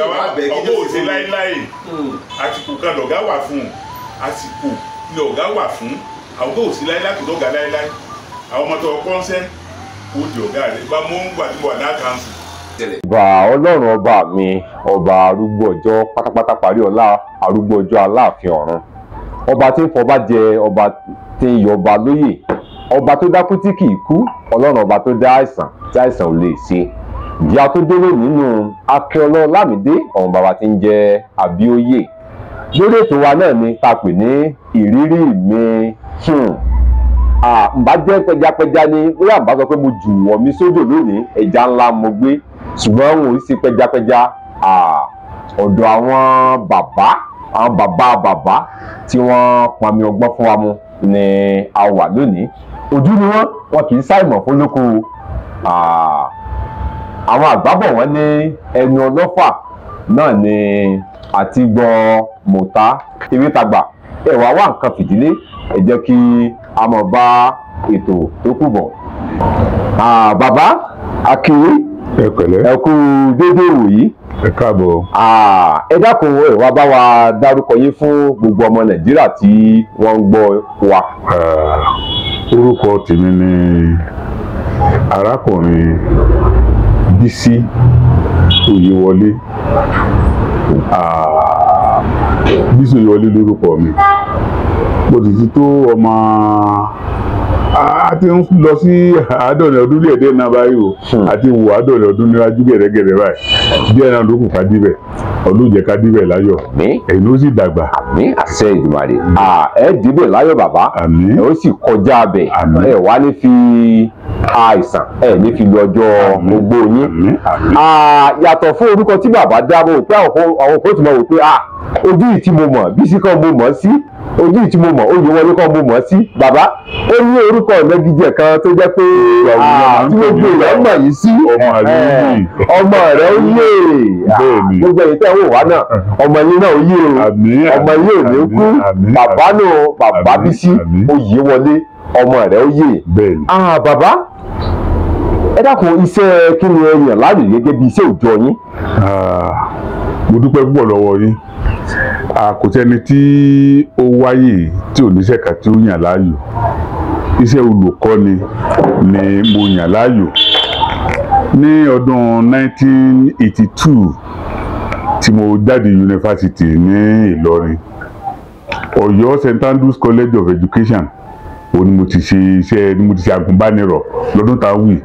ọ̀gá ò sí láéláé àsìkò kan lọ̀gá wà fún àsìkò ni ọ̀gá wà fún àwọn ọ̀gá ò sí láéláé kò lọ́gà láéláé àwọn ọmọ tó kọ́ńsẹ́ kò di ọ̀gá rẹ̀ bá mú gbà tí mo wà náà kàǹsì. Ọba Ọlọ́run ọba mi ọba arúgbó ọjọ́ pátápátá parí ọlá arúgbó ọjọ́ aláàfin ọ̀run ọba tí ń fọba jẹ ọba tí ń yọ ọba lóyè ọba tó dákú tí kì í kú Ọlọ́run ọba tó dá àìsàn tí àìsàn ò lè ṣe ìyá tó délé nínú Akínọlá Ọlámídé ọ̀hún bàbá tí ń jẹ Abíóyè lórí ètò wa náà ni ta pè ní ìrírí mi ǹbá jẹ́ pẹjapẹja ni bóyá ǹbá sọ pé mo jù wọ̀ mí sódò lónìí ẹja ńlá mo gbé ṣùgbọ́n wọn ò sí pẹjapẹja ọ̀dọ̀ àwọn bàbá tí wọ́n pọnmi ọgbọ́n fún wa mu ni a wà lónìí ojú ni wọn kì í ṣàìmọ̀ fún lóko àwọn àgbábọ̀ wọn ní ẹnu ọlọ́fà náà ni àti gbọ́ mọ̀tá ewé tagbà ẹ̀wà wà nǹkan fìdílé ẹ jẹ́ kí a mọ̀ bá ètò tó kù bọ̀. Bàbá Akínwé ẹ kú dédé ìwòyí. Ẹ káàbọ̀. Ẹ dákun ẹ wá bá wa dárúkọ yín fún gbogbo ọmọ Nàìjíríà tí wọ́n ń gbọ́ wa. Orúkọ tèmi ni arákùnrin Bísí Oyèwọlé. Bísí Oyèwọlé lórúkọ mi. Mo ti tó ọmọ a ti ń lọ sí àádọ́rin ọdún díẹ̀díẹ̀ náà báyìí o àti wò àádọ́rin ọdún níwájú gẹ̀rẹ́gẹ̀rẹ́ báyìí díẹ̀ náà ló kù ká díbẹ̀ ọdún jẹ́ ká díbẹ̀ láyọ̀ ẹ̀yin ló sì dàgbà. Àmín àṣẹ Èdùmàrè. Ẹ dìbẹ̀ láyọ̀ bàbá ẹ ó sì kọjá abẹ ẹ wá ní fi àìsàn ẹ ní fi lọ ọjọ́ ogbó yín. Yàtọ̀ fún orúkọ tí bàbá dá mo rò pé àwọn kò tí mo rò pé ojú yìí tí mo mọ̀ Bísí kan mo mọ̀ sí ojú yìí tí mo mọ̀ Oyèwọlé kan mo mọ̀ sí bàbá ó ní orúkọ ìnagijẹ kan tó jẹ́ pé tí gbogbo èèyàn mọ̀ yìí sí ọmọ rẹ̀ ó yé gbogbo èyí tẹ́ wò wá náà ọmọ yín náà ó yé o ọmọ yín ò ní kú bàbá náà bàbá Bísí Oyèwọlé ọmọ rẹ̀ ó yé. Bàbá ẹ dákun iṣẹ́ kí ni ẹ yàn láàyò gẹ́gẹ́ bí iṣẹ́ òòjọ́ yín. Mo dúpẹ́ púpọ̀ lọ́wọ́ yín kò sẹ́ni tí ó wáyé tí ò níṣẹ́ kan tí ó yàn láàyò iṣẹ́ olùkọ́ni ni mo yàn láàyò ní ọdún 1982 tí mo jáde yunifásitì ní Ìlọrin Ọ̀yọ́ St. Andrews College of Education ó ní mo ti ṣe iṣẹ́ ní mo ti ṣe agùnbánirọ̀ lọ́dún táwì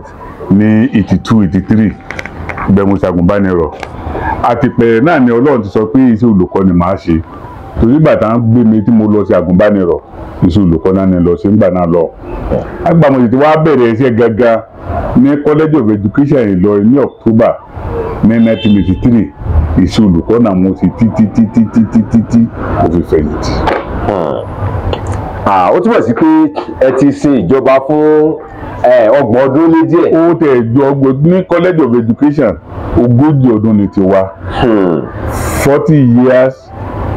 ní 82-83 bẹ́ẹ̀ mo ṣe agùnbánirọ̀ àtìpẹ̀rẹ̀ náà ni Ọlọ́run ti sọ pé iṣẹ́ olùkọ́ ni màá ṣe torí ìgbà tá à ń gbé mi tí mo lọ sí agùnbánirọ̀ iṣẹ́ olùkọ́ náà ni lọ sí ńgbà náà lọ. àgbà mo sì ti wá bẹ̀rẹ̀ iṣẹ́ gangan ní College of Education Ìlọrin ní October ní 1983 iṣẹ́ olùkọ́ náà mo sì títí mo fi fẹ̀yìntì. Ó túmọ̀ sí pé ẹ ti ṣe ìjọba fún ọgbọ̀n ọdún lé díẹ̀. Ó tẹ̀ ju ọgbọ̀n ní College of Education 40 ọdún ni tiwa 40 years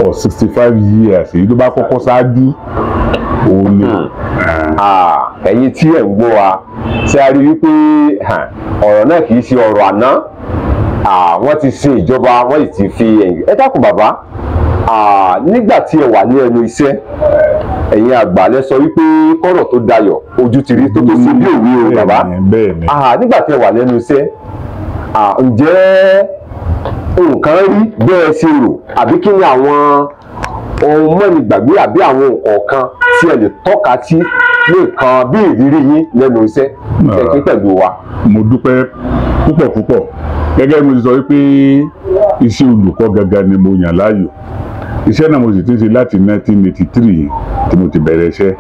or 65 years èyí tó bá kọ́kọ́ ṣáájú òun ni. Ẹ̀yin tí ẹ̀ ń gbọ́ wa ṣe a rí wípé ọ̀rọ̀ náà kì í ṣe ọ̀rọ̀ àná wọ́n ti ṣe ìjọba wọ́n sì ti fi ẹ̀yìn. Ẹ dákun bàbá nígbà tí ẹ wà ní ẹnu iṣẹ́ ẹ̀yin àgbà lẹ sọ wípé kọ́rọ̀ tó dayọ̀ ojú ti rí tó tó sí bí òwe o bàbá nígbà tí ẹ wà lẹ́nu iṣẹ́ ǹjẹ́ nǹkan rí bẹ́ẹ̀ ṣe rò àbí kí ni àwọn ohun mọ́ni gbàgbé àbí àwọn nǹkan tí ẹ lè tọ́ka sí nǹkan bí ìrírí yín lẹ́nu iṣẹ́ ẹ̀kí pẹ̀lú wa. Mo dúpẹ́ púpọ̀ gẹ́gẹ́ bí mo ti sọ wípé iṣẹ́ olùkọ́ gangan ni mo yàn láàyò iṣẹ́ náà mo sì ti ń ṣe láti 1983 tí mo ti bẹ̀rẹ̀ iṣẹ́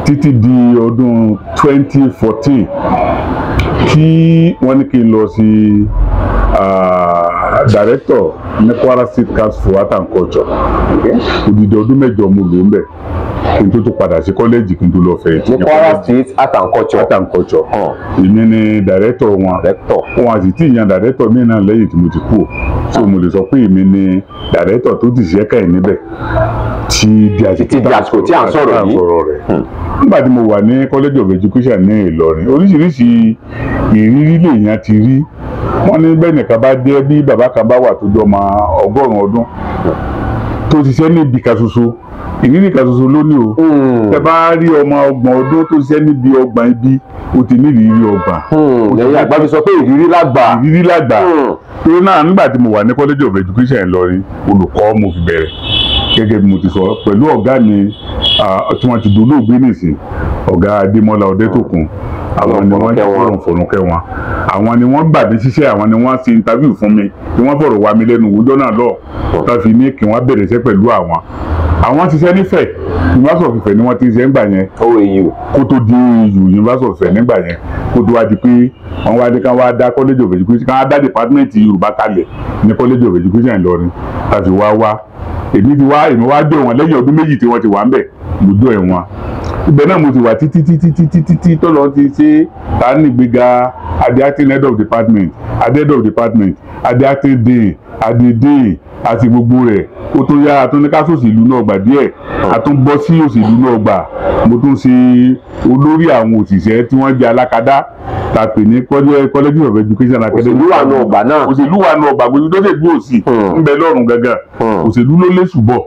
títí di ọdún 2014 tí wọ́n ní kí n lọ sí director ní Kwara State Council for Art and Culture odidi ọdún 8 mo lò ń bẹ̀ kí n tó padà sí kọ́lẹ́jì kí n tó lọ fẹ̀yìntì. ní Kwara State Art and Culture. èmi ni director wọn àti tí ìyàn director mi náà lẹ́yìn tí mo ti kú so mo lè sọ pé èmi ni director tó ti ṣiṣẹ́ káyìn níbẹ̀ tí di àsìkò tí à ń sọ̀rọ̀ rẹ̀. nígbà tí mo wà ní College of Education ní Ìlọrin oríṣiríṣi ìrírí lèèyàn ti rí wọ́n ní bẹ́ẹ̀ nìkan bá jẹ́ bí bàbá kan bá wà tó jọ ọmọ 100 ọdún tó ṣiṣẹ́ níbi kan ṣoṣo ìrírí kan ṣoṣo ló ní o. ẹ bá rí ọmọ 30 ọdún tó ṣiṣẹ́ níbi ọgbà ibi o ti ní ìrírí ọgbà. lẹ́yìn àgbà mi sọ pé ìrírí lágbà. ìrírí lágbà. torí náà nígbà tí mo wà ní College of Education Ìlọrin olùkọ́ mo fi bẹ̀rẹ̀ gẹ́gẹ́ bí mo ti sọ pẹ̀lú ọ̀gá mi tí wọ́n ti dolóògbé nìsín ọ̀gá Adémọ́lá Ọdẹ́tòkun àwọn ni wọ́n jẹ́ fọ̀rùnkẹ́ wọn àwọn ni wọ́n gbà mí ṣiṣẹ́ àwọn ni wọ́n ṣe interview fún mi tí wọ́n fọ̀rọ̀ wá mi lẹ́nu wòjọ́ náà lọ tó fi ní kí wọ́n bẹ̀rẹ̀ iṣẹ́ pẹ̀lú àwọn ṣiṣẹ́ nífẹ̀ẹ́ University of Ifẹ̀ ni wọ́n ti ń ṣe nígbà yẹn kó tó di University of Ifẹ̀ nígbà yẹn kó tó wá di pé wọ́n wá ní ká wá dá College of Education ká dá department Yorùbá kalẹ̀ ní College of Education Ìlọrin láti wá èmi wá dé wọn lẹ́yìn ọdún méjì tí wọ́n ti wà ń bẹ̀ mo dó ẹ̀ wọn ibẹ̀ náà mo ti wà títí tó lọ ti ṣe ta ní ìgbéga adé acting head of department adé head of department adé acting dean adé dean àti gbogbo rẹ̀ ó tó yá àtúnníkàsó òṣèlú náà gbà díẹ̀ àtúnbọ́ sí òṣèlú náà gbà mo tún ṣe olórí àwọn òṣìṣẹ́ tí wọ́n jẹ́ alákadá tàpé ní College of Education Academy. òṣèlú wà nù ọgbà náà. òṣèlú wà nù ọgbà gbogbo tó ṣèlú òsì ń bẹ lọ́rùn gangan òṣèlú ló lé ṣùbọ̀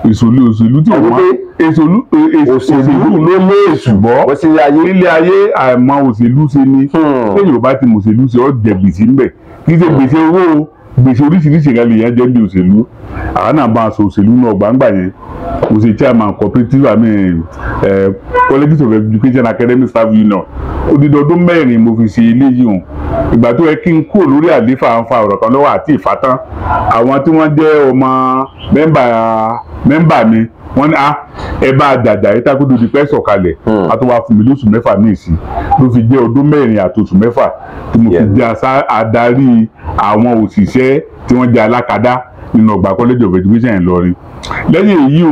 òṣèlú tí òun òṣèlú ló lé ṣùbọ̀ nílé ayé àmọ́ òṣèlú ṣe ni lẹ́yìn ò bá ti mọ̀ òṣèlú ṣe ọ́ jẹ gbèsè ńbẹ̀ kì í ṣe gbèsè owó gbèsè oríṣiríṣi kan lèèyàn jẹ́ bí òṣèlú àwọn náà bá aṣọ òṣèlú náà gbàǹgbà yẹn mo ṣe chairman cooperative College of Education Academy Staff Union odidi ọdún 4 mo fi ṣe eléyìí hàn ìgbà tó yẹ kí n kúrò lórí àlééfà ń fa ọ̀rọ̀ kan lọ́wọ́ àti ìfátán àwọn tí wọ́n jẹ́ ọmọ mẹ́mbà mi wọ́n ní ẹ bá dàjà yìí tákùdù di pẹ́ sọ̀kalẹ̀ a tó wá fún mi lóṣù 6 ní ìsìn ló fi jẹ́ ọdún 4 àti oṣù 6 tí mo fi jẹ́ adarí àwọn òṣìṣẹ́ tí wọ́n jẹ́ alákadá nínú ọgbà College of Education Ìlọrin lẹ́yìn èyí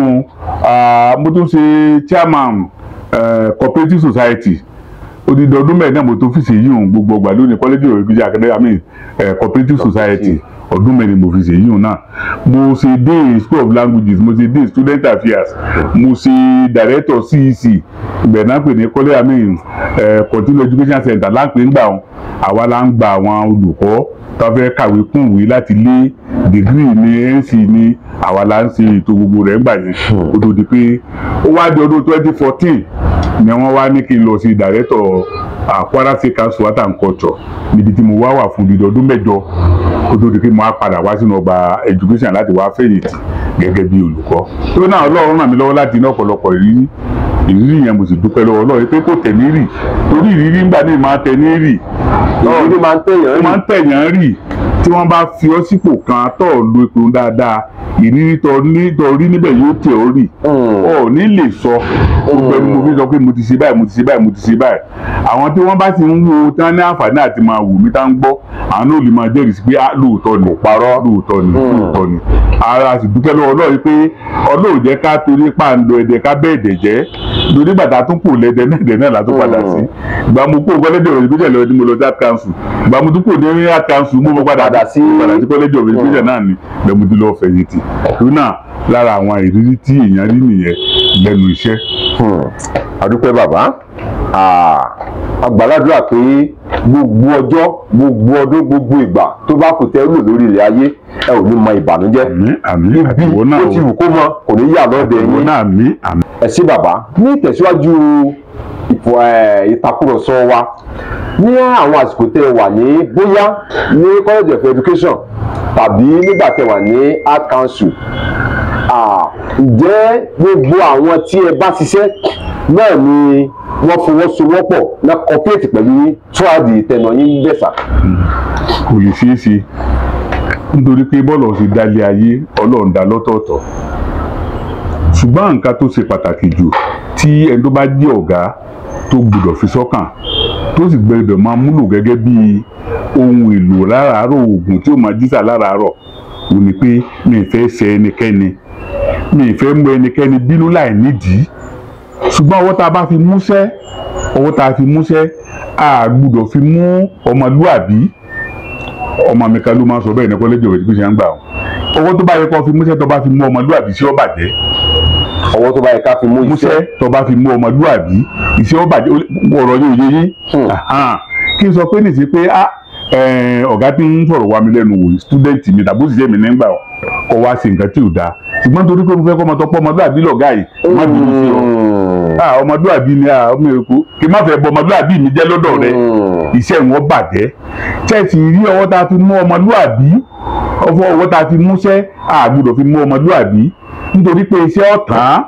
mo tún ṣe chairman cooperative society odidi ọdún 4 náà mo tún fi ṣe yìí gbogbo ọgbà lónìí College of Education Academy cooperative society ọdún 4 mo fi ṣe yìí náà mo ṣe day School of Languages mo ṣe day Student Affairs mo ṣe director CEC ibẹ̀ náà pè ní College Continuing Education Center láǹpẹ̀ ń gbà wọn àwa la ń gba àwọn olùkọ́ tó fẹ́ kàwé kún ìwé láti lé degree ní NC ní àwa la ń ṣe ètò gbogbo rẹ̀ ńgbà yẹn kó tó di pé ó wá di ọdún 2014 ni wọ́n wá ní kí n lọ sí director Kwara State Council Art and Culture níbi tí mo wá wà fún dídí ọdún 8 kó tó di pé mo á padà wá sínú ọgbà education láti wá fẹ̀yìntì gẹ́gẹ́ bí olùkọ́ tó náà Ọlọ́run ràn mí lọ́wọ́ láti ní ọ̀pọ̀lọpọ̀ ìrírí yẹn mo sì dúpẹ́ lọ́wọ́ Ọlọ́run pé kò tẹ̀mí rì torí ìrírí ńgbà ní máa tẹ̀ ní rì ìrírí máa ń tẹ̀yàn rì tí wọ́n bá fi ọ́ sípò kan tó lo ipò dáadáa ìrírí tó rí níbẹ̀ yóò tẹ̀ ọ́ rì ọ̀ ní lè sọ gbogbo ẹni mo fi sọ pé mo ti ṣe báyìí àwọn tí wọ́n bá ti ń wo tí wọ́n ní àǹfààní àti máa wò mí tá ń gbọ́ àwọn náà lè máa jẹ́rìí sí pé lóòótọ́ ni ara sì dúpẹ́ lọ́wọ́ Ọlọ́run pé Ọlọ́run jẹ́ ká torí pàǹdọ̀ ẹ̀dẹ̀ ká bẹ́ẹ̀ dẹ̀ jẹ́ lórí bàtà tó kù lẹ́dẹ̀ náà látó padà sí ìgbà mo kó College of Education lọ ní mo lọ sí Art Council ìgbà mo tún kò ní Art Council mo padà sí College of Education náà ni bẹ́ẹ̀ mo ti lọ fẹ̀yìntì tó náà lára àwọn ìrírí tí èèyàn rí nìyẹn lẹ́nu iṣẹ́. àdúpẹ́ bàbá àgbàládùra pé gbogbo ọjọ́ gbogbo ọdún gbogbo ìgbà tó bá kù tẹ́ lò lórí ilẹ̀ ayé ẹ ò ní mọ ìbànújẹ́ ibi ó ti wù kó mọ kò ní yà lọ́dẹ yín ẹ sí bàbá ní ìtẹ̀síwájú ìtàkùrọ̀sọ wa ní àwọn àsìkò tẹ́ wà ní bóyá ní College of Education tàbí nígbà tẹ́ wà ní Art Council ǹjẹ́ gbogbo àwọn tí ẹ bá ṣiṣẹ́ náà ni wọ́n fọwọ́sowọ́pọ̀ náà cooperate pẹ̀lú tíwádì ìtẹ̀nà yín bẹ̀sà. kò lè ṣeé ṣe nítorí pé bọ́ọ̀lù ọ̀sìn dálé ayé Ọlọ́run dá lọ́tọ̀ọ̀tọ̀ ṣùgbọ́n nǹkan tó ṣe pàtàkì jù tí ẹni tó bá jẹ́ ọ̀gá tó gbọ́dọ̀ fi sọ́kàn tó sì gbọ́dọ̀ máa múlò gẹ́gẹ́ bí ohun èlò láràárọ̀ oògùn tí ó máa jísà láràárọ̀ ò ní pé mi ì fẹ́ ṣe ẹnikẹ́ni mi ì fẹ́ mú ẹnikẹ́ni bínú láì nídìí ṣùgbọ́n ọwọ́ tá a bá fi múṣẹ́ a gbọ́dọ̀ fi mú ọmọlúàbí ọmọ mi kan ló máa ń sọ bẹ́ẹ̀ ní College of Education gbà ọwọ́ tó bá yẹ kó fi múṣẹ́ tó bá fi mú ọmọlúàbí sí ó bàjẹ́ ọwọ́ tó bá yẹ ká fi mú múṣẹ́ tó bá fi mú ọmọlúàbí iṣẹ́ ó bàjẹ́ ọ̀rọ̀ yóò yé yín kí n sọ pé nìsí pé ọ̀gá tí ń sọ̀rọ̀ wá mi lẹ́nu wò student mi tàbí òṣìṣẹ́ mi nígbà kọ́ wá sí nǹkan tí ò dáa ṣùgbọ́n torí pé mo fẹ́ kọ́ ọmọ tó pọ̀ ọmọlúwàbí lọ̀gá yìí má bínú sí ọ ọmọlúwàbí ni ọmọ èkó kí n má fẹ́ bọ ọmọlúwàbí mi jẹ́ lọ́dọ̀ rẹ iṣẹ́ wọn bàjẹ́ ṣẹ́ẹ̀sì rí ọwọ́ tá a fi mú ọmọlúwàbí ọwọ́ tá a fi múṣẹ́ àgbọ́dọ̀ fi mú ọmọlúwàbí nítorí pé iṣẹ́ ọ̀tán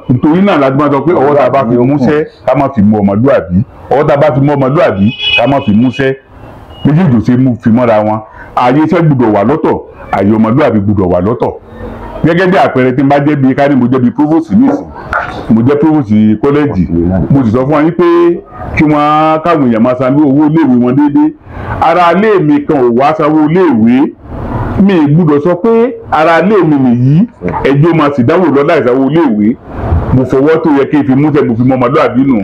nítorí náà láti máa sọ pé ọwọ́ tá a bá fi múṣẹ́ ká má fi mú ọmọlúwàbí ọwọ́ tá a bá fi mú ọmọlúwàbí ká má fi múṣẹ́ méjèèjì ò ṣe mú fi mọ́ra wọn ààyè iṣẹ́ gbọ́dọ̀ wà lọ́tọ̀ ààyè ọmọlúwàbí gbọ́dọ̀ wà lọ́tọ̀ gẹ́gẹ́ bí àpẹẹrẹ tí n bá jẹ́ bí kárí mo jẹ́ bí provost nísìn mo jẹ́ provost kọ́lẹ́jì mo sì sọ fún wa yín pé kí wọ́n káwọn èèyàn máa sanwó owó iléèwé wọn déédéé ara ilé mi kan ò wá sanwó iléèwé mi gbọ́dọ̀ sọ pé ara ilé mi nìyí ẹjọ́ máa sì dáwọ́ lọ láì sanwó iléèwé mo fọwọ́ tó yẹ kí n fi múṣẹ́ mo fi mọ ọmọlúwàbí nù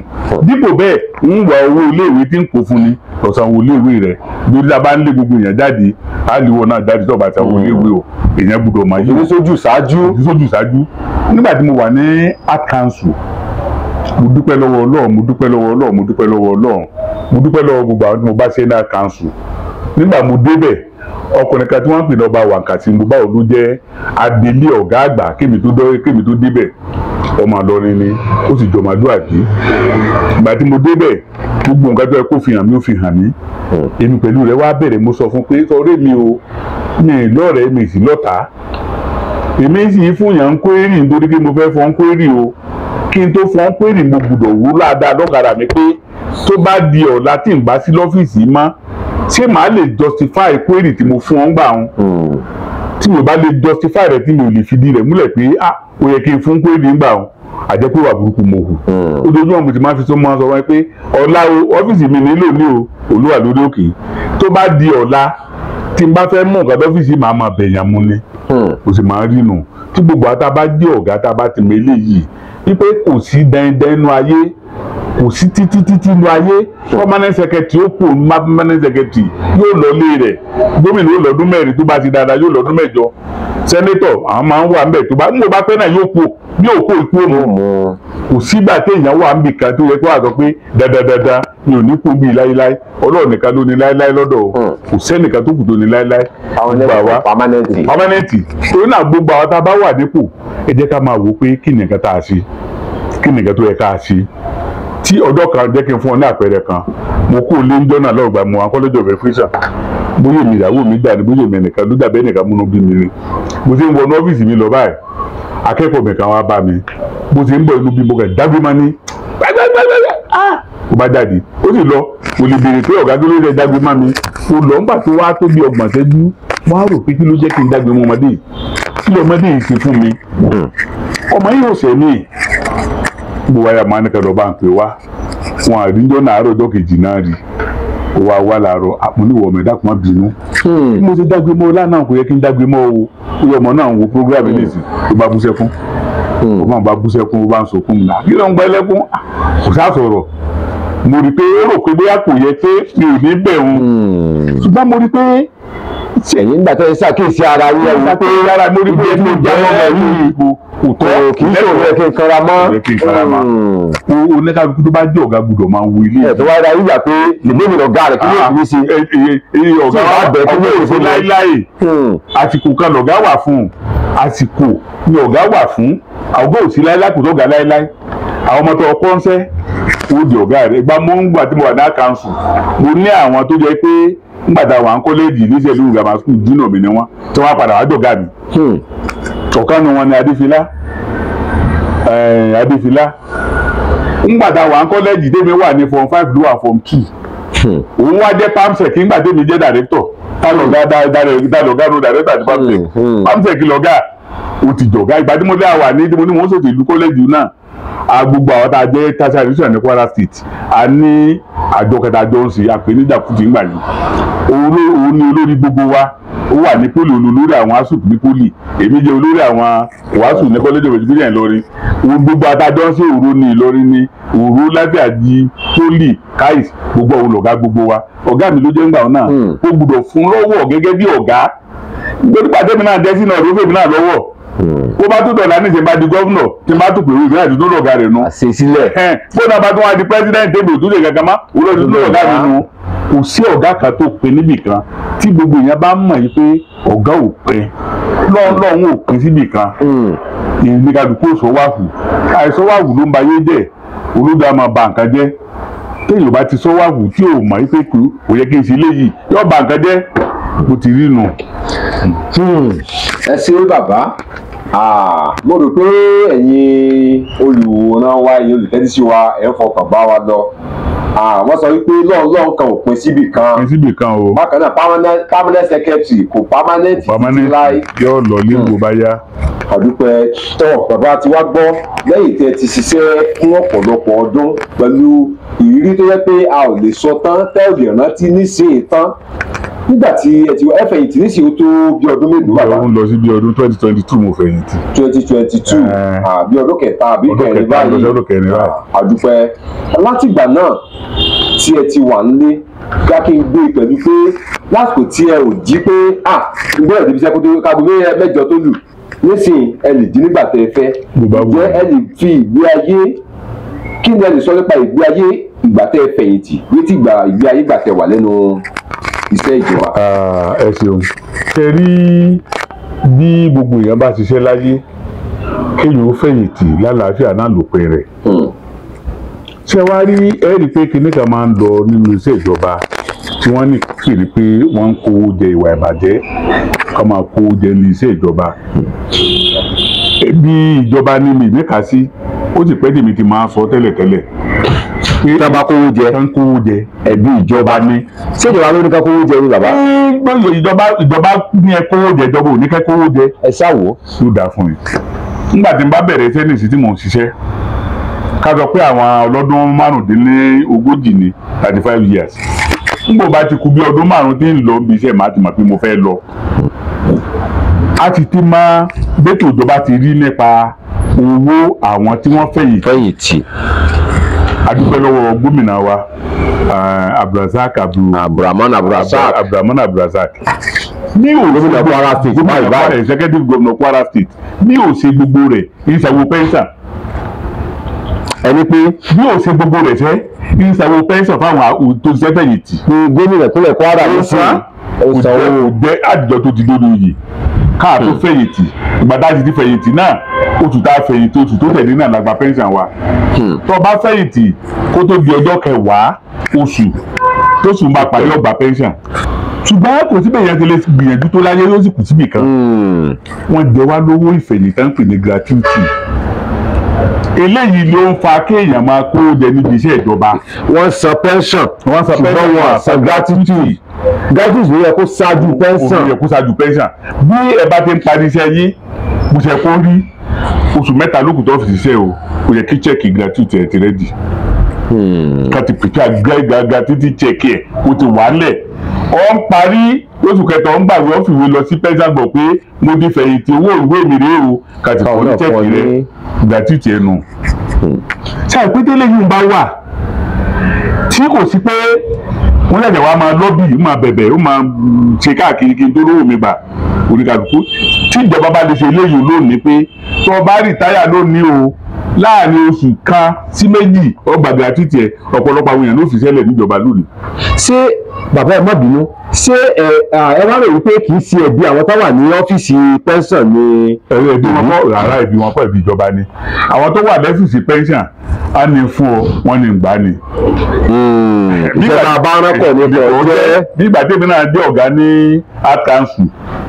dípò bẹ́ẹ̀ ń wá owó iléèwé tí ń kó fún ni lọ́sàn-án owó iléèwé rẹ̀ lórí la bá ń lé gbogbo èèyàn jáde á lè wọ náà jáde tó bá sanwó iléèwé o èèyàn gbọ́dọ̀ máa yí sójú ṣáájú nígbà tí mo wà ní art council mo dúpẹ́ lọ́wọ́ Ọlọ́run mo dúpẹ́ lọ́wọ́ Ọlọ́run mo dúpẹ́ lọ́wọ́ Ọlọ́run mo dúpẹ́ lọ́wọ́ gbogbo àwọn tí mo bá ṣe ní art council nígbà mo débẹ̀ ọkùnrin kan tí wọ́n ń pè lọ́ba wákàtí mo báwo ló jẹ́ adelé ọ̀gá àgbà kémi tó débẹ̀ ọmọ Ìlọrin ni ó sì jọmọ àdúràbí ìgbà tí mo débẹ̀ gbogbo nǹkan tó yẹ kó fi hàn mí ó fi hàn mí èmi pẹ̀lú rẹ̀ wá bẹ̀rẹ̀ mo sọ fún pé sọ̀rọ̀ mi o mi lọ́rẹ̀ẹ́ mi sì lọ́ta èmi sì fún yàn ń kórìí nítorí pé mo fẹ́ fọ́n kórìí o kí n tó fọ́n kórìí mo gbọ́dọ̀ wú ládàá lọ́kadà mi pé tó bá di ọ̀la tí n bá sí lọ́fíìsì mọ́ ṣé màá lè justify kórìí tí mo fún ọ́n gbà wọn tí mo bá lè justify rẹ̀ tí mo lè fìdí rẹ̀ múlẹ̀ pé ó yẹ kí n fún kórìí gbà wọn àjẹpẹ́ wà burúkú mo hù ojoojúmọ́ mo ti máa fi sọ mọ́ sọ wọ́n pé ọ̀la ọ́fíìsì mi nílò ní o Olúwa lórí òkè tó bá di ọ̀la tí n bá fẹ́ mú nǹkan lọ́fíìsì máa máa bẹ̀yàn mu ni kò sì máa rí nù tí gbogbo àtà bá jẹ́ ọ̀gá tá a bá ti mọ eléyìí wípé kò sí dandan inú ayé kò sí títí inú ayé permanent secretary ó kù permanent secretary yóò lọ lé rẹ̀ gómìnà yóò lọ́dún mẹ́rin tó bá ti dáadáa yóò lọ́dún mẹ́jọ sẹ́nétọ̀ àwọn máa ń wà ńbẹ̀ tó bá ń bá pẹ́ náà yóò kú bí òkú ikú òmù kò sígbà téèyàn wà níbì kan tó yẹ kó àtọ pé dáadáa mi ò ní kú bíi láíláí Ọlọ́run nìkan ló ní láíláí lọ́dọ̀ kò sẹ́nìkan tó kù tó ní láíláí gbogbo àwa pámánẹ́ǹtì torí náà gbogbo àwọn tá a bá wà nípò ẹ jẹ́ ká máa wò pé kí nìkan tá a ṣe kí nìkan tó yẹ ká a ṣe tí ọjọ́ kan jẹ́ kí n fún ọ ní àpẹẹrẹ kan mo kú lé ń jọ́nà lọ́gbà mo àwọn college of education bóyá èmi ìyàwó mi gbà ní bóyá èmi ẹnìkan ló dàbẹ́ ẹnìkan múnú bí mi ni mo ti ń wọnú ọ́fíìsì mi lọ báyìí akẹ́kọ̀ọ́ mi kan wá bá mi mo ti ń bọ̀ inú bí mo kàn dágbé máa ní ó bá jáde ó sì lọ kò lè béèrè pé ọ̀gá tó ló jẹ́ dágbé máa mi ó lọ ń bà tó wá tó bí 30 ṣẹ́jú wọ́n á rò pé kí ló jẹ́ kí n dágbé mọ́ ọmọdé yìí kí lọ́mọdé yìí ti fún mi ọmọ yìí ò sẹ́ mi gbogbo wáyà máa ní kẹ́lọ́ bá ń pè wá wọn àríjọ́ náà àárọ̀ ọjọ́ kejì náà rí ó wá wá láàárọ̀ àpòníwọ̀ ọmọ ẹ̀dá kan bínú bí mo ti dágbé mọ́ lánàá kò yẹ kí n dágbé mọ́ o ó yẹ ọmọ náà ń wo program yìí nìsín ló bá bú sẹ́kún ọmọ bá bú sẹ́kún ó bá ń sọkún mi náà kí ló ń gbọ́ ẹlẹ́kún kò sá sọ̀rọ̀ mo rí i pé ó rò pé bóyá kò yẹ pé mi ò ní bẹ̀ òun ṣùgbọ́n mo rí i pé ẹ̀yin nígbà tó ń ṣàkíyèsí ara yín ẹ̀ wípé rárá mo rí i pé mo jẹ́ ọmọ yìí kò tọ́ kì í ṣòro ẹ̀ kí n kanra mọ́ oníkàlùkù tó bá jẹ́ ọ̀gá gbọ́dọ̀ máa ń wo ilé ẹ̀ tó wá ra yíyà pé ìdílé ọ̀gá rẹ̀ kí ló fi ṣe ọ̀gá wa bẹ̀ kí ló fi ṣe láíláì àsìkò kan lọ̀gá wà fún àsìkò ni ọ̀gá wà fún àwùjọ òsì láíláì kò tó ọ̀gá láíláì àwọn ọmọ tó ọkọ ń sẹ́ ó di ọ̀gá rẹ̀ ìgbà mo ń gbà tí mo wà ní àkànṣù mo ní àwọn tó jẹ́ pé nígbàdá wà ń kọ́lẹ́jì níṣẹ́ ìlú grammar school dínà mi ni wọ́n tí wọ́n padà wá jọ̀gá mi ọ̀kan nu wọn ni Adéfilá nígbàdá wà ń kọ́lẹ́jì tèmi wà ní form 5 ló wà form 2 òun wá jẹ́ pamsec nígbà tèmi jẹ́ director dálọ̀gá ló director àti pamsec lọ́gá ó ti jọ̀gá ìgbà tí mo dé àwà ní mo ní wọ́n sòtò ìlú kọ́lẹ́jì náà gbogbo àwọn tá a jẹ́ tertiary institution ní Kwara State a ní àjọ kẹta jọ ń ṣe àpèníjà kùtì ńgbà yìí òun ni olórí gbogbo wa ó wà ní poli olórí àwọn asùp ní poli èmi jẹ́ olórí àwọn wàásù ní college of education Ìlọrin gbogbo àtàjọ ń ṣe òru ní Ìlọrin ní òru lábẹ́àjì poli kais gbogbo òun lọ̀gá gbogbo wa ọ̀gá mi ló jẹ́ ńgbà náà ó gbọ́dọ̀ fún lọ́wọ́ gẹ́gẹ́ bí ọ̀gá gbọ́dọ̀ pàdé mi náà dẹ́sí náà ló fèmí náà lọ́wọ́ bó bá tó dọ̀là ní ìṣe bá di gọ́vnọ̀ tí bá tó pèrú ìgbéyàwó àti tó lọ̀gá rẹ̀ nu. àṣesílẹ̀. bó náà bá tó wá di pẹ́sidẹ́ǹtì èbò tó lè kankan má olóòtú tó lọ̀gá rẹ̀ nu. kò sí ọ̀gá kan tó pe níbì kan tí gbogbo èèyàn bá mọ̀ yìí pé ọ̀gá ò pin lọ́ọ̀lọ́hún ò pin síbì kan. ìgbégadùkú sọ́wáhù àìsọ́wáhù ló ń ba yé jẹ́ olódò àmọ́ ba nǹkan jẹ́ téèyàn bá ti sọ́wáhù tí ò mọ̀ pé kò yẹ kí n ṣe léyìí yóò ba nǹkan jẹ́ bó ti rí nù. ẹ ṣe bàbá mo rò pé ẹ̀yin olùwòran wa ẹ̀yin olùtẹ́tísí wa ẹ̀ ń fọkàn bá wa lọ wọ́n sọ wípé lọ́ọ̀lọ́ọ̀ kan ò pin síbì kan o. bákan náà permanent secretary kò permanent títí láì. yóò lọ ní ìwò bá yá. àdúpẹ́ tọ́ bàbá tí wàá gbọ́ lẹ́yìn tẹ́ ti ṣiṣẹ́ fún ọ̀pọ̀lọpọ̀ ọdún pẹ̀lú ìrírí tó yẹ pé a ò lè sọ tán tẹ́ ò lè rántí nísìnyí tán nígbà tí ẹ ti fẹ̀yìntì nísìnyí ó tó bí ọdún mélòó bàbá. ó ń lọ sí bí ọdún 2022 mo fẹ̀yìntì. 2022 bí ọdún kẹta àbí kẹrin báyìí àdúpẹ́ látìgbà náà tí ẹ ti wà nílé yá kí n gbé pẹ̀lú pé lásìkò tí ẹ ò jí pé gbọ́dọ̀ débi iṣẹ́ kó tó kágbó mẹ́jọ tó lù nísìnyí ẹ lè jí nígbà tẹ́ ẹ fẹ́ ǹjẹ́ ẹ lè fi ìgbé ayé kí ni ẹ lè sọ nípa ìgbé ayé ìgbà tẹ́ ẹ fẹ̀yìntì ní ti ìgbé ayé ìgbà tẹ́ wà lẹ́nu iṣẹ́ ìjọba. ẹ ṣeun ṣe rí bí gbogbo èèyàn bá ṣiṣẹ́ láyé kéèyàn ó fẹ̀yìntì lálàáfíà náà lópin rẹ̀ ṣé wàá rí ẹ rí i pé kinní kan máa ń lọ nínú iṣẹ́ ìjọba tí wọ́n ní kiri pé wọ́n ń kówó jẹ ìwà ìbàjẹ́ ká máa kówó jẹ ní iṣẹ́ ìjọba bí ìjọba ní mi ìmẹ́ka sí ó sì pẹ́ tèmi ti máa sọ tẹ́lẹ̀tẹ́lẹ̀ pé tá a bá kówó jẹ kán kówó jẹ ẹbí ìjọba ní ṣé ìjọba ló ní ká kówó jẹ ní bàbá. ìjọba ní ẹ kówó jẹ ìjọba ò ní kẹ́ kówó jẹ. ẹ ṣáwo. ló dáa fún yín nígbà tí n bá bẹ̀rẹ̀ sẹ́nìsì tí mò ń ṣiṣẹ́ ká sọ pé àwọn ọlọ́dún márùndínlógójì ní 35 years nígbà bá ti kú bí ọdún márùn tí ń lọ bí iṣẹ́ màá ti mọ̀ pé mo fẹ́ lọ a ti ti máa bẹ́tò ìjọba ti rí nípa owó àwọn tí wọ́n fẹ̀yìntì a dúpẹ́ lọ́wọ́ gómìnà wa Abdulrahman Abdulrazak ní gómìnà Kwara State gómìnà executive governor Kwara State ní ó ṣe gbogbo rẹ̀ ìṣàwó pẹ́ńsà ẹni pé bí ó ṣe gbogbo rẹ̀ ṣe ìṣàwó pẹ́ńsà fáwọn tó ṣiṣẹ́ fẹ̀yìntì. gómìnà tó lẹ̀ Kwara ló sí òṣàwò jẹ́ àjọ tó ti dórí oyè káà tó fẹ̀yìntì ìgbàdá ti fẹ̀yìntì náà oṣù tá a fẹ̀yìntì oṣù tó tẹ̀lé náà lágbà pẹ́ńsàn wa tó bá fẹ̀yìntì kó tó di ọjọ́ kẹwàá oṣù tó sùn bá parí ọgbà pẹ́ńsàn ṣùgbọ́n kò síbẹ̀ yẹn ti lè gbìyànjú tó láyé ló sì kù síbì kan wọ́n jẹ wá lówó ìfẹ̀yìntì tá ń pè ní gratuity eléyìí ló ń fa kéèyàn máa kó jẹ níbi iṣẹ́ ìjọba. wọ́n san pension ṣùgbọ́n wọ́n san gratuity gratuity ló yẹ kó ṣáájú pension. ó yẹ kó ṣáájú pension bí ẹ bá ti ń parí iṣẹ́ yín bó ṣe kó rí oṣù mẹ́ta lókùn tó fi ṣiṣẹ́ o ó yẹ kí chẹ́ẹ̀kì gratuity ẹ̀ ti rẹ́dì. ká ti pèsè gratuity chẹ́ẹ̀kì ẹ̀ kó ti wà lẹ̀ ọ̀ ń parí lóṣù kẹta ọ̀ ń gbàgbé ọ̀ fìwé lọ sí pension gbọ̀ pé mo di fẹ̀yìntì owó ìwé mi rèé o ká ti fọ́ ní chẹ́ẹ̀kì rẹ̀ gratuity ẹnu. ṣáà pétélé yìí ń bá wà tí kò sí pé wọ́n lẹ̀jẹ̀ wá máa lọ́bì ó máa bẹ̀bẹ̀ ó máa ṣe káàkiri kí n tó rówó mi gbà oníkàlùkù tí ìjọba bá lè ṣe eléyìí lónìí pé tó o bá rìtáyà lónìí o láàrin oṣù kan sí méjì ọgbà gratuity ẹ ọ̀pọ̀lọpọ̀ àwọn èèyàn ló fi ṣẹlẹ̀ níjọba lónìí. ṣé bàbá ẹ má bínú ṣé ẹ wá rò wípé kì í ṣe ẹbí àwọn tó wà ní ọ́fíìsì pension ni. ẹbí wọn kọ́ rárá ẹbí wọn kọ́ ẹbí ìjọba ni àwọn tó wà lẹ́fíìsì pension á ní fún ọ wọ́n ní gbà ní. ìjọba abáránkọ̀ ní ọjọ́. bí ìgbà tèmi náà jẹ́ ọ̀gá ní art council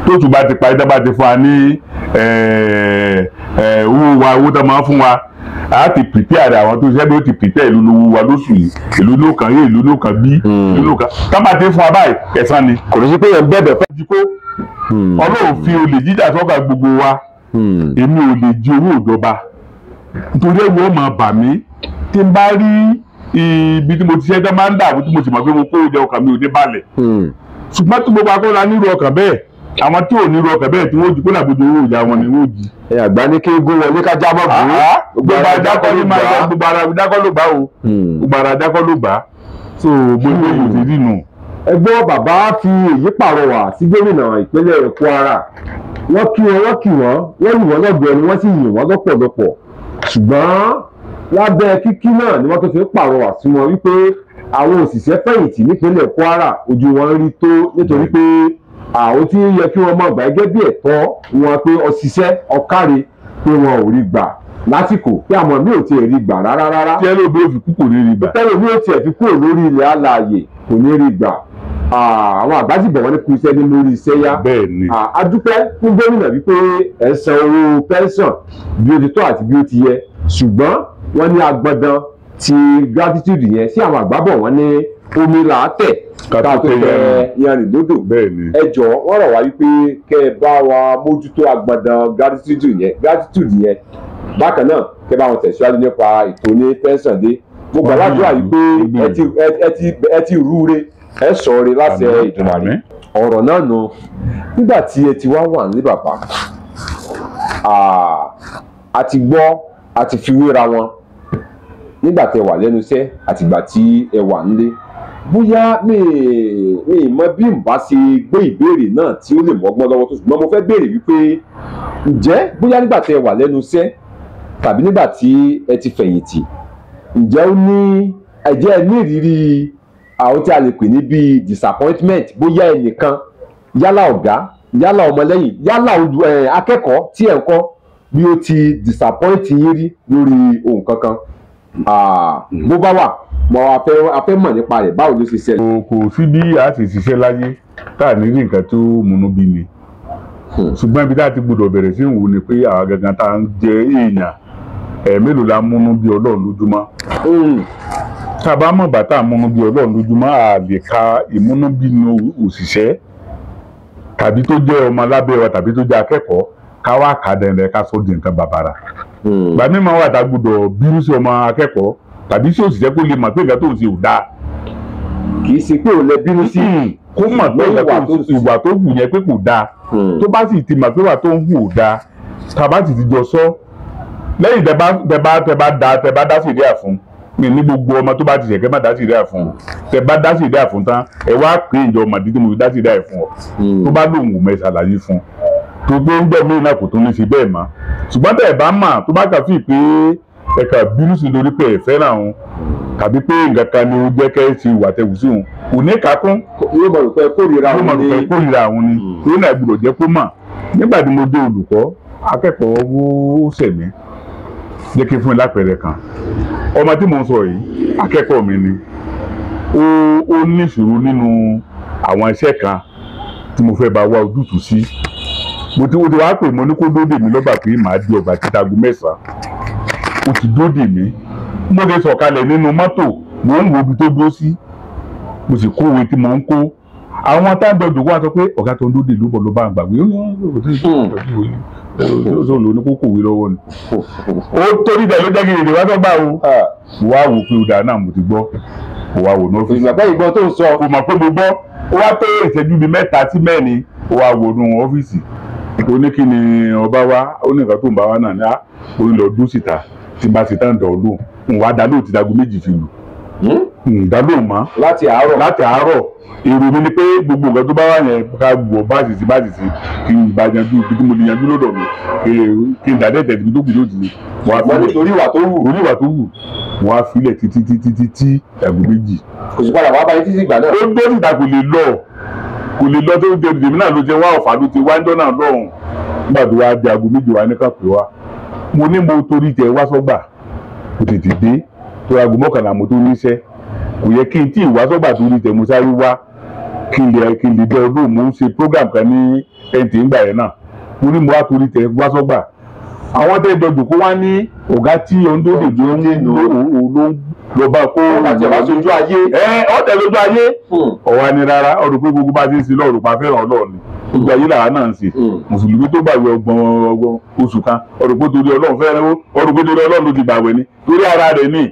tó tún bá ti parí tó bá ti fún wa ní owó tó máa ń fún wa a ti prepare àwọn tó ṣiṣẹ́ bí ó ti prepare ìlú lówó wa lóṣù yìí ìlú ló kàn yé ìlú ló kàn bí ìlú ló kàn ká máa ti fún wa báyìí ẹ̀san ni. kò ní sí pé yẹn bẹ̀bẹ̀ fẹ́. jí kó ọlọ́run fi olè jíjà sọ́kà gbogbo wa èmi ò lè jí owó ìjọba nítorí ẹ̀wọ̀n ọmọ bà mí tí n bá rí ibi tí mo ti ṣiṣẹ́ tó máa ń dààmú tí mo sì mọ̀ pé mo kó oúnjẹ ọkàn mi ò ní balẹ̀ ṣùgbọ́n tí gbogbo akọ́ra nírú ọkàn bẹ́ẹ̀ àwọn tí ò nírú ọkàn bẹ́ẹ̀ tí wọ́n jí kó làbójú owó ìjà wọn ni wọ́n jí. àgbà ní kí gún wọlé ká jábọ̀ bò ó. gbogbo adákọ́ ló máa gbogbo ara adákọ́ ló gbà o gbogbo ara adákọ́ ló gbà so gbogbo èyí ò ti rí nù. ẹgbọ́n bàbá fi èyí pàrọwà sí gómìnà ìpínlẹ̀ Kwara wọ́n kí wọ́n yìn wọ́n lọ́gọ̀ ẹni wọ́n sì yìn wọ́n lọ́pọ̀lọpọ̀ ṣùgbọ́n lábẹ́ kíkí náà ni wọ́n tó fi ń pàrọwà sí wọn wípé àwọn òṣìṣẹ́ fẹ̀yìntì nípínlẹ̀ Kwara ojú wọn rí tó nítorí pé àwọn tí ó yẹ kí wọ́n máa gbà gẹ́gẹ́ bí ẹ̀tọ́ wọn pé òṣìṣẹ́ ọ̀káre pé wọn ò rí gbà lásìkò pé àmọ́ mi ò tiẹ̀ rí gbà rárá. tẹ́lẹ̀ bí ó fi kú kò ní rí gbà. tẹ́lẹ̀ bí ó tiẹ̀ fi kúrò lórí ilẹ̀ alààyè kò ní rí gbà. àwọn àgbájìbọ̀ wọn ní kú iṣẹ́ ní lórí iṣẹ́ yá. bẹ́ẹ̀ ni. a dúpẹ́ fún gómìnà wípé ẹ̀ ń san owó pẹ́ńsàn bí ó ti tọ́ àti bí ó ti yẹ ṣùgbọ́n wọ́n ní agbọ́dán ti gratitude yẹn sí àwọn àgbábọ̀ wọn ní omi làátẹ̀ ká tó tẹ yanrìn lódò. ẹ jọ̀ọ́ wọ́n rọ̀ wá wípé kẹ́ ẹ bá wa mójútó agbọ́dán gratitude yẹn bákan náà kẹ́ bá wọn tẹ̀síwájú nípa ètò ní pẹ́ńsàn dé mo gbàdúrà yìí pé ẹ ti rúure ẹ sọ̀rọ̀ láti Ìdùmarè ọ̀rọ̀ náà nù nígbà tí ẹ ti wá wà ní bàbá a ti gbọ́ a ti fi wéra wọn nígbà tẹ wà lẹ́nu iṣẹ́ àtìgbà tí ẹ wà nílé bóyá mi mọ bí n bá ṣe gbé ìbéèrè náà tí ó lè mọ́gbọ́n lọ́wọ́ tó ṣùgbọ́n mo fẹ́ béèrè wípé ǹjẹ́ bóyá nígbà tẹ wà lẹ́nu iṣẹ́ tàbí nígbà tí ẹ ti fẹ̀yìntì ǹjẹ́ ó ní ẹ̀jẹ̀ ní ìrírí àwọn tí a lè pè ní bíi disappointment bóyá ẹnìkan yálà ọ̀gá yálà ọmọlẹ́yìn yálà akẹ́kọ̀ọ́ tí ẹ̀ ń kọ́ bí ó ti disappoint yín rí lórí ohun kankan bó bá wà mo afẹ́ mọ̀ nípa rẹ̀ báwo ló ṣe ṣẹlẹ̀. kò sí bí a ti ṣiṣẹ́ láyé tá à ní rí nǹkan tó múnú bí ni ṣùgbọ́n ibi tá a ti gbọdọ̀ bẹ̀rẹ̀ sí ìwò ni pé àwa gangan tá à ń jẹ èèyàn mélòó la múnú bí Ọlọ́run lójúmọ́ tá a bá mọ̀ bàtà múnú bí Ọlọ́run lójúmọ́ a lè ka ìmúnú bínú òṣìṣẹ́ tàbí tó jẹ́ ọmọ lábẹ́ wa tàbí tó jẹ́ akẹ́kọ̀ọ́ ká wá kà dẹ̀ndẹ̀ ká sọ di nǹkan bàbàrà. Ìgbà míì máa wà tá a gbọdọ̀ bínú sí ọmọ akẹ́kọ̀ọ́ tàbí sí òṣìṣẹ́ kó lè mọ̀ pé nǹkan tó ń ṣe ò dáa. kì í ṣe pé ò lè bínú sí kó mọ̀ pé ìwà tó wù yẹn pé kò dáa tó bá sì ti mọ̀ pé ìwà tó ń wù ò dáa tá a bá sì ti jọ sọ lẹ́yìn tẹ́ bá dá sí ìdí àfún mi ní gbogbo ọmọ tó bá ti ṣẹ̀kẹ́ má dá sí ìdí àfún tẹ́ bá dá sí ìdí àfún tán ẹ wá pé ìjọ ọmọdé tí mo fi dá sí ìdí àfún ọ tó bá lòun ò mọ ìṣàlàyé fún tó gbé ń gbẹ̀mí náà kò tó ní ṣe bẹ́ẹ̀ mọ́ ṣùgbọ́n tẹ́ ẹ bá mà tó bá kà sí pé ẹ kà bínú sí lórí pé ẹ fẹ́ràn òun tàbí pé nǹkan kan ni ó jẹ́ kẹ́ ẹ ti wà tẹ̀wù sí òun kò ní kakún yóò mọ̀ rò pé kórìíra òun ni torí náà gbọ́dọ̀ jẹ́ kó mà nígbà tí mo dé olùkọ́ akẹ́kọ̀ọ́ ó sẹ̀mí jẹ́ kí n fún ẹ lápẹẹrẹ kan ọmọ tí mo ń sọ yìí akẹ́kọ̀ọ́ mi ni ó ní ìṣòro nínú àwọn iṣẹ́ kan tí mo fẹ́ bá wá ojútùú sí mo ti wá pè mo ní kó dóde mi lọ́gbà pé màá di ọgbà títa aago 9 ó ti dóde mi mo lè sọ̀kalẹ̀ nínú mọ́tò mo ń wo ibi tó dúró sí mo sì kó òwe tí mo ń kó àwọn táǹdọ̀ jòkó wá sọ pé ọ̀gá tó ń dóde ló bọ̀ ló bá ń gbàgbé ó lò ní kókó òwe lọ́wọ́ ni ó torí ìdá ló jẹ́ kí èdè wá sọ́gbà o wá wò pé ó dáa náà mo ti gbọ́ ó wá wò ní ọ́fíìsì ìgbà ìgbọ́ tó ń sọ kò mọ̀ pé mo gbọ́ ó wá tó ìṣẹ́jú bíi 3 sí 4 ó wá wò ní ọ́fíìsì ó ní kí ni ọba wa ó ní nǹkan tó ń bá wa náà ní ó ń lọ dún síta tí bá ti tán dọ̀ lóhùn ń wá dá lóhùn ti dago 2 fi lù dá lóhùn mọ́ láti àárọ̀ èrò mi ni pé gbogbo nǹkan tó bá wà yẹn ká wọ báàsì sí kí n bá yanjú ibi tí mo lè yanjú lọ́dọ̀ mi kí n dàdé ẹ̀tẹ̀ ibi tó kù lójijì ni torí ìwà tó wù wọ́n á filẹ̀ títí dago 2 kò sí padà wá báyìí títí ìgbà náà ó dé níta kò lè lọ tó dé ìdèmí náà ló jẹ wá ọ̀fà ló ti wá ń dọ́nà lọ́hùn nígbà tó wá di aago 2 wá ní kápẹ́ wá mo ní mo torí tẹ wá sọ́gbà kò tètè dé tó aago 11 mo tó níṣẹ́ kò yẹ kí n tí ìwá sọ́gbà torí tẹ mo sáré wá kí n lè bẹ ọdún mo ń ṣe program kan ní NTA ńgbà yẹn náà mo ní mo wá torí tẹ wá sọ́gbà àwọn tẹ́ dọ̀jù kó wá ní ọ̀gá tí ondóde jọ ń lọ bá kó lójú ayé ọ̀tẹ̀ lójú ayé ọ̀wá ni rárá ọ̀rọ̀ pé gbogbo bá ti ń sin lọ́ọ̀rọ̀ pa fẹ́ràn Ọlọ́run ni gbogbo ayé làwa náà ń ṣe mùsùlùmí tó gbàgbé ọgbọ̀n oṣù kan ọ̀rọ̀ pé torí Ọlọ́run fẹ́ràn ọ̀rọ̀ pé torí Ọlọ́run ló ti gbàgbé ni torí ara rẹ̀ ni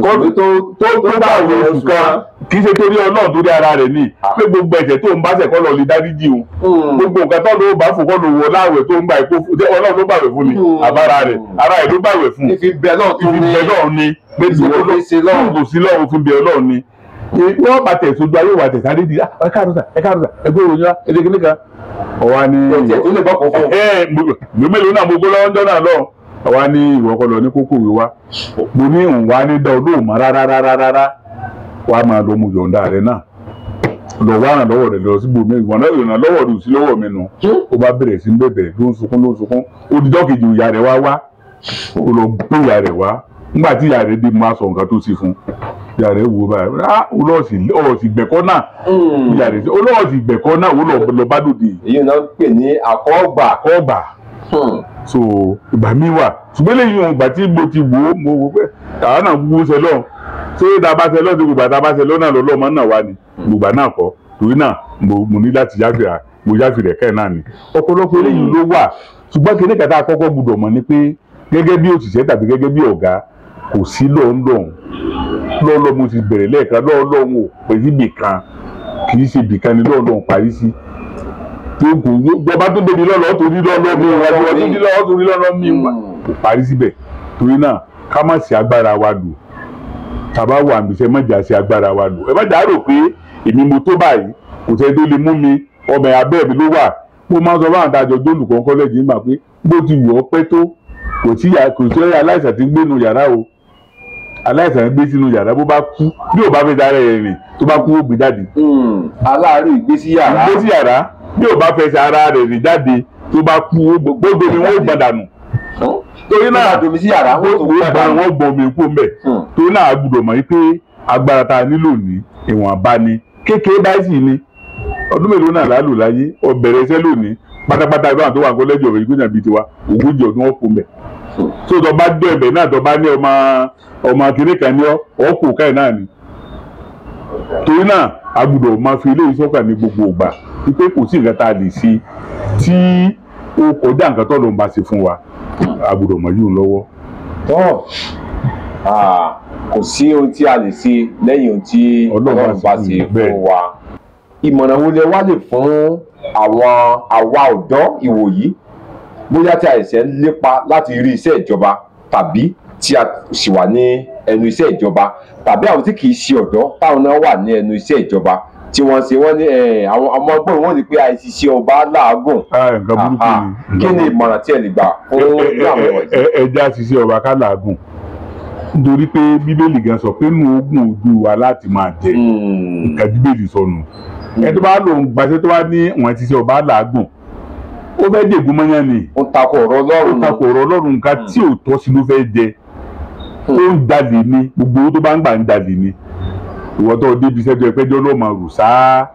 kọ́ọ̀tù tó gbàgbé oṣù kan kì í ṣe torí Ọlọ́run torí ara rẹ̀ ni pé gbogbo ẹ̀ṣẹ̀ tó ń bá ṣẹ̀ kọ́ lọ lè dáríjì o gbogbo nǹkan tó ló bá fò kọ́ ló wọ láwẹ̀ tó ń gbà èkó Ọlọ́run ló gbàgbé fún ni àbára rẹ̀ ara ẹ̀ ló gbàgbé fún ìfibẹ̀ náà ni pé kò sí lọ́run fi bẹ̀ Ọlọ́run ni wọ́n bá tẹ̀ sójú ayé wa tẹ̀ sáré di ẹ káàdùn sà ẹgbẹ́ òròyìn wa ẹ̀dẹ́gbẹ́ nìkan ọ̀wá ni mélòó náà mo gbọ́ lọ́wọ́ ńjọ́ náà lọ ọ̀wá ní ìwọ kọ́ lọ ní kókó ìwé wa mo ní òun wá ní dá olóhùn mọ́ rárá wà á máa lọ mu yọ̀ǹda rẹ̀ náà lọ wá ràn lọ́wọ́ rẹ̀ lọ síbò mi ìwọ̀n náà ìrànlọ́wọ́ rẹ̀ ò sí lọ́wọ́ mi nù ó bá bẹ̀rẹ̀ sí bẹ̀bẹ̀ ló ń sunkún odijọ́ kejì ìyá rẹ̀ wá ó lọ gbé ìyá rẹ̀ wá nígbà tí ìyá rẹ̀ dé mo á sọ nǹkan tó sì fún ìyá rẹ̀ wò báyìí olóòsì gbẹ̀kọ́ náà ìyá rẹ̀ olóòsì gbẹ̀kọ́ náà ó lọ bá dòde. èyí náà ń pè ní àkọ́gbà. so ìgbà mi wà ṣùgbọ́n lẹ́yìn ohun ìgbà tí mo ti wò ó mo wò pé àwọn náà gbogbo ṣe lọ́ọ̀ ṣé dábàá ṣe lọ́ọ̀ tí gbogbo àtàbà ṣe lọ́ọ̀ náà lọ́ọ́ máa ń nà wá ni gbogbo náà kọ́ torí náà mo ní láti yáfi rẹ̀ kẹ́ náà ni ọ̀pọ̀lọpọ̀ eléyìí ló wà ṣùgbọ́n kí ní kẹta àkọ́kọ́ gbọ́dọ̀ mọ̀ ni pé gẹ́gẹ́ bí òṣìṣẹ́ tàbí gẹ́gẹ́ bí ọ̀gá kò sí lọ́ọ̀lọ́ mo ti bẹ̀rẹ̀ lẹ́ẹ̀kan lọ́ọ̀lọ́hún ò pè síbì kan kì í ṣe bìkan ni lọ́ọ̀lọ́hún parí sí ìjọba tó débi lọ́ọ̀lọ́ tó ní lọ́ọ̀lọ́ mi wá tó ní lọ́ọ̀lọ́ mi wá kò parí síbẹ̀ torí náà ká má ṣe agbára wa lò tàbá wà níbi iṣẹ́ mọ̀jà ṣe agbára wa lò ẹ má jà rò pé èmi mo tó báyìí kò sẹ́ni tó lè mú mi ọmọ abẹ́ mi ló wà mo máa ń sọ fún àwọn àtàjọ jólùkọ́ kọ́lẹ́jì nígbà pé bó ti wù ọ́ pẹ́ tó kò sí aláìsàn tí ń gbé nu yàrá o aláìsàn gbé sínú yàrá bó bá kú bí ò bá fẹ́ dára ẹ̀ rìn tó bá kú ó gbé jáde. aláàárẹ̀ ìgbé sí yàrá bí ò bá fẹ́ ṣe ara rẹ̀ rìn jáde tó bá kú gbogbo ni wọ́n gbọ́n dànù. torí náà domi sí yàrá wọ́n gbọ́ omi kú mbẹ̀ torí náà a gbọ́dọ̀ mọ̀ pé agbára tá a nílò ní ìwọ̀nba ni kékeré báyìí sì ni ọdún mélòó náà lálò láyé ọbẹ̀rẹ̀ iṣẹ́ lónìí pátápátá ìbáwọn tó wà kọ́lẹ́jì ọ̀bẹ̀ ìgbésẹ̀ bíi tiwa ogójì ọdún wọn kú mbẹ̀ tó tọ́ bá dé ẹ̀bẹ̀ náà tọ́ bá ní ọmọ kìnìún kan ní ọkù káì náà ni torí náà a gbọ́dọ̀ máa fi eléyìí sọ́kàn ní gbogbo ìgbà wípé kò sí nǹkan tá a lè ṣe tí ó kọjá nǹkan tó ló ń bá ṣe fún wa a gbọ́dọ̀ mọ̀ yóò lọ́wọ́. kò sí ohun tí a lè ṣe lẹ́yìn ohun tí Ọlọ́run bá ṣe fún wa ìmọ̀ràn wo lẹ wá lè fún àwa ọ̀dọ́ ìwòyí bóyá tí a ṣẹ̀ ń lépa láti rí iṣẹ́ ìjọba tàbí tí a sì wà ní ẹnu iṣẹ́ ìjọba tàbí àwọn tí kìí ṣe ọ̀dọ́ táwọn náà wà ní ẹnu iṣẹ́ ìjọba tí wọ́n ṣe wọ́n ní àwọn ọmọ ọgbọ́n wọn ní pé àìṣiṣẹ́ ọba làágùn kí ni ìmọ̀ràn tí ẹ lè gbà fún àwọn ẹ̀wọ̀n. ẹja ṣiṣẹ́ ọba ká làágùn nítorí pé bíbélì gan sọ pé nù ogún ojú wa láti máa jẹ nǹkan bíbélì sọnù ẹ tó bá lòun gbàṣẹ tó bá ní wọn ti ṣe ọba làágùn ó fẹ́ dègún mọ́yán ni ó takò ọ̀rọ̀ Ọlọ́run nǹkan tí ò tọ́ sí ló fẹ́ jẹ ó ń jalè ni gbogbo owó tó bá ń gbà ń jalè ni ìwọ tó débi iṣẹ́ tó ẹ pẹ́jọ́ ló máa rù sáá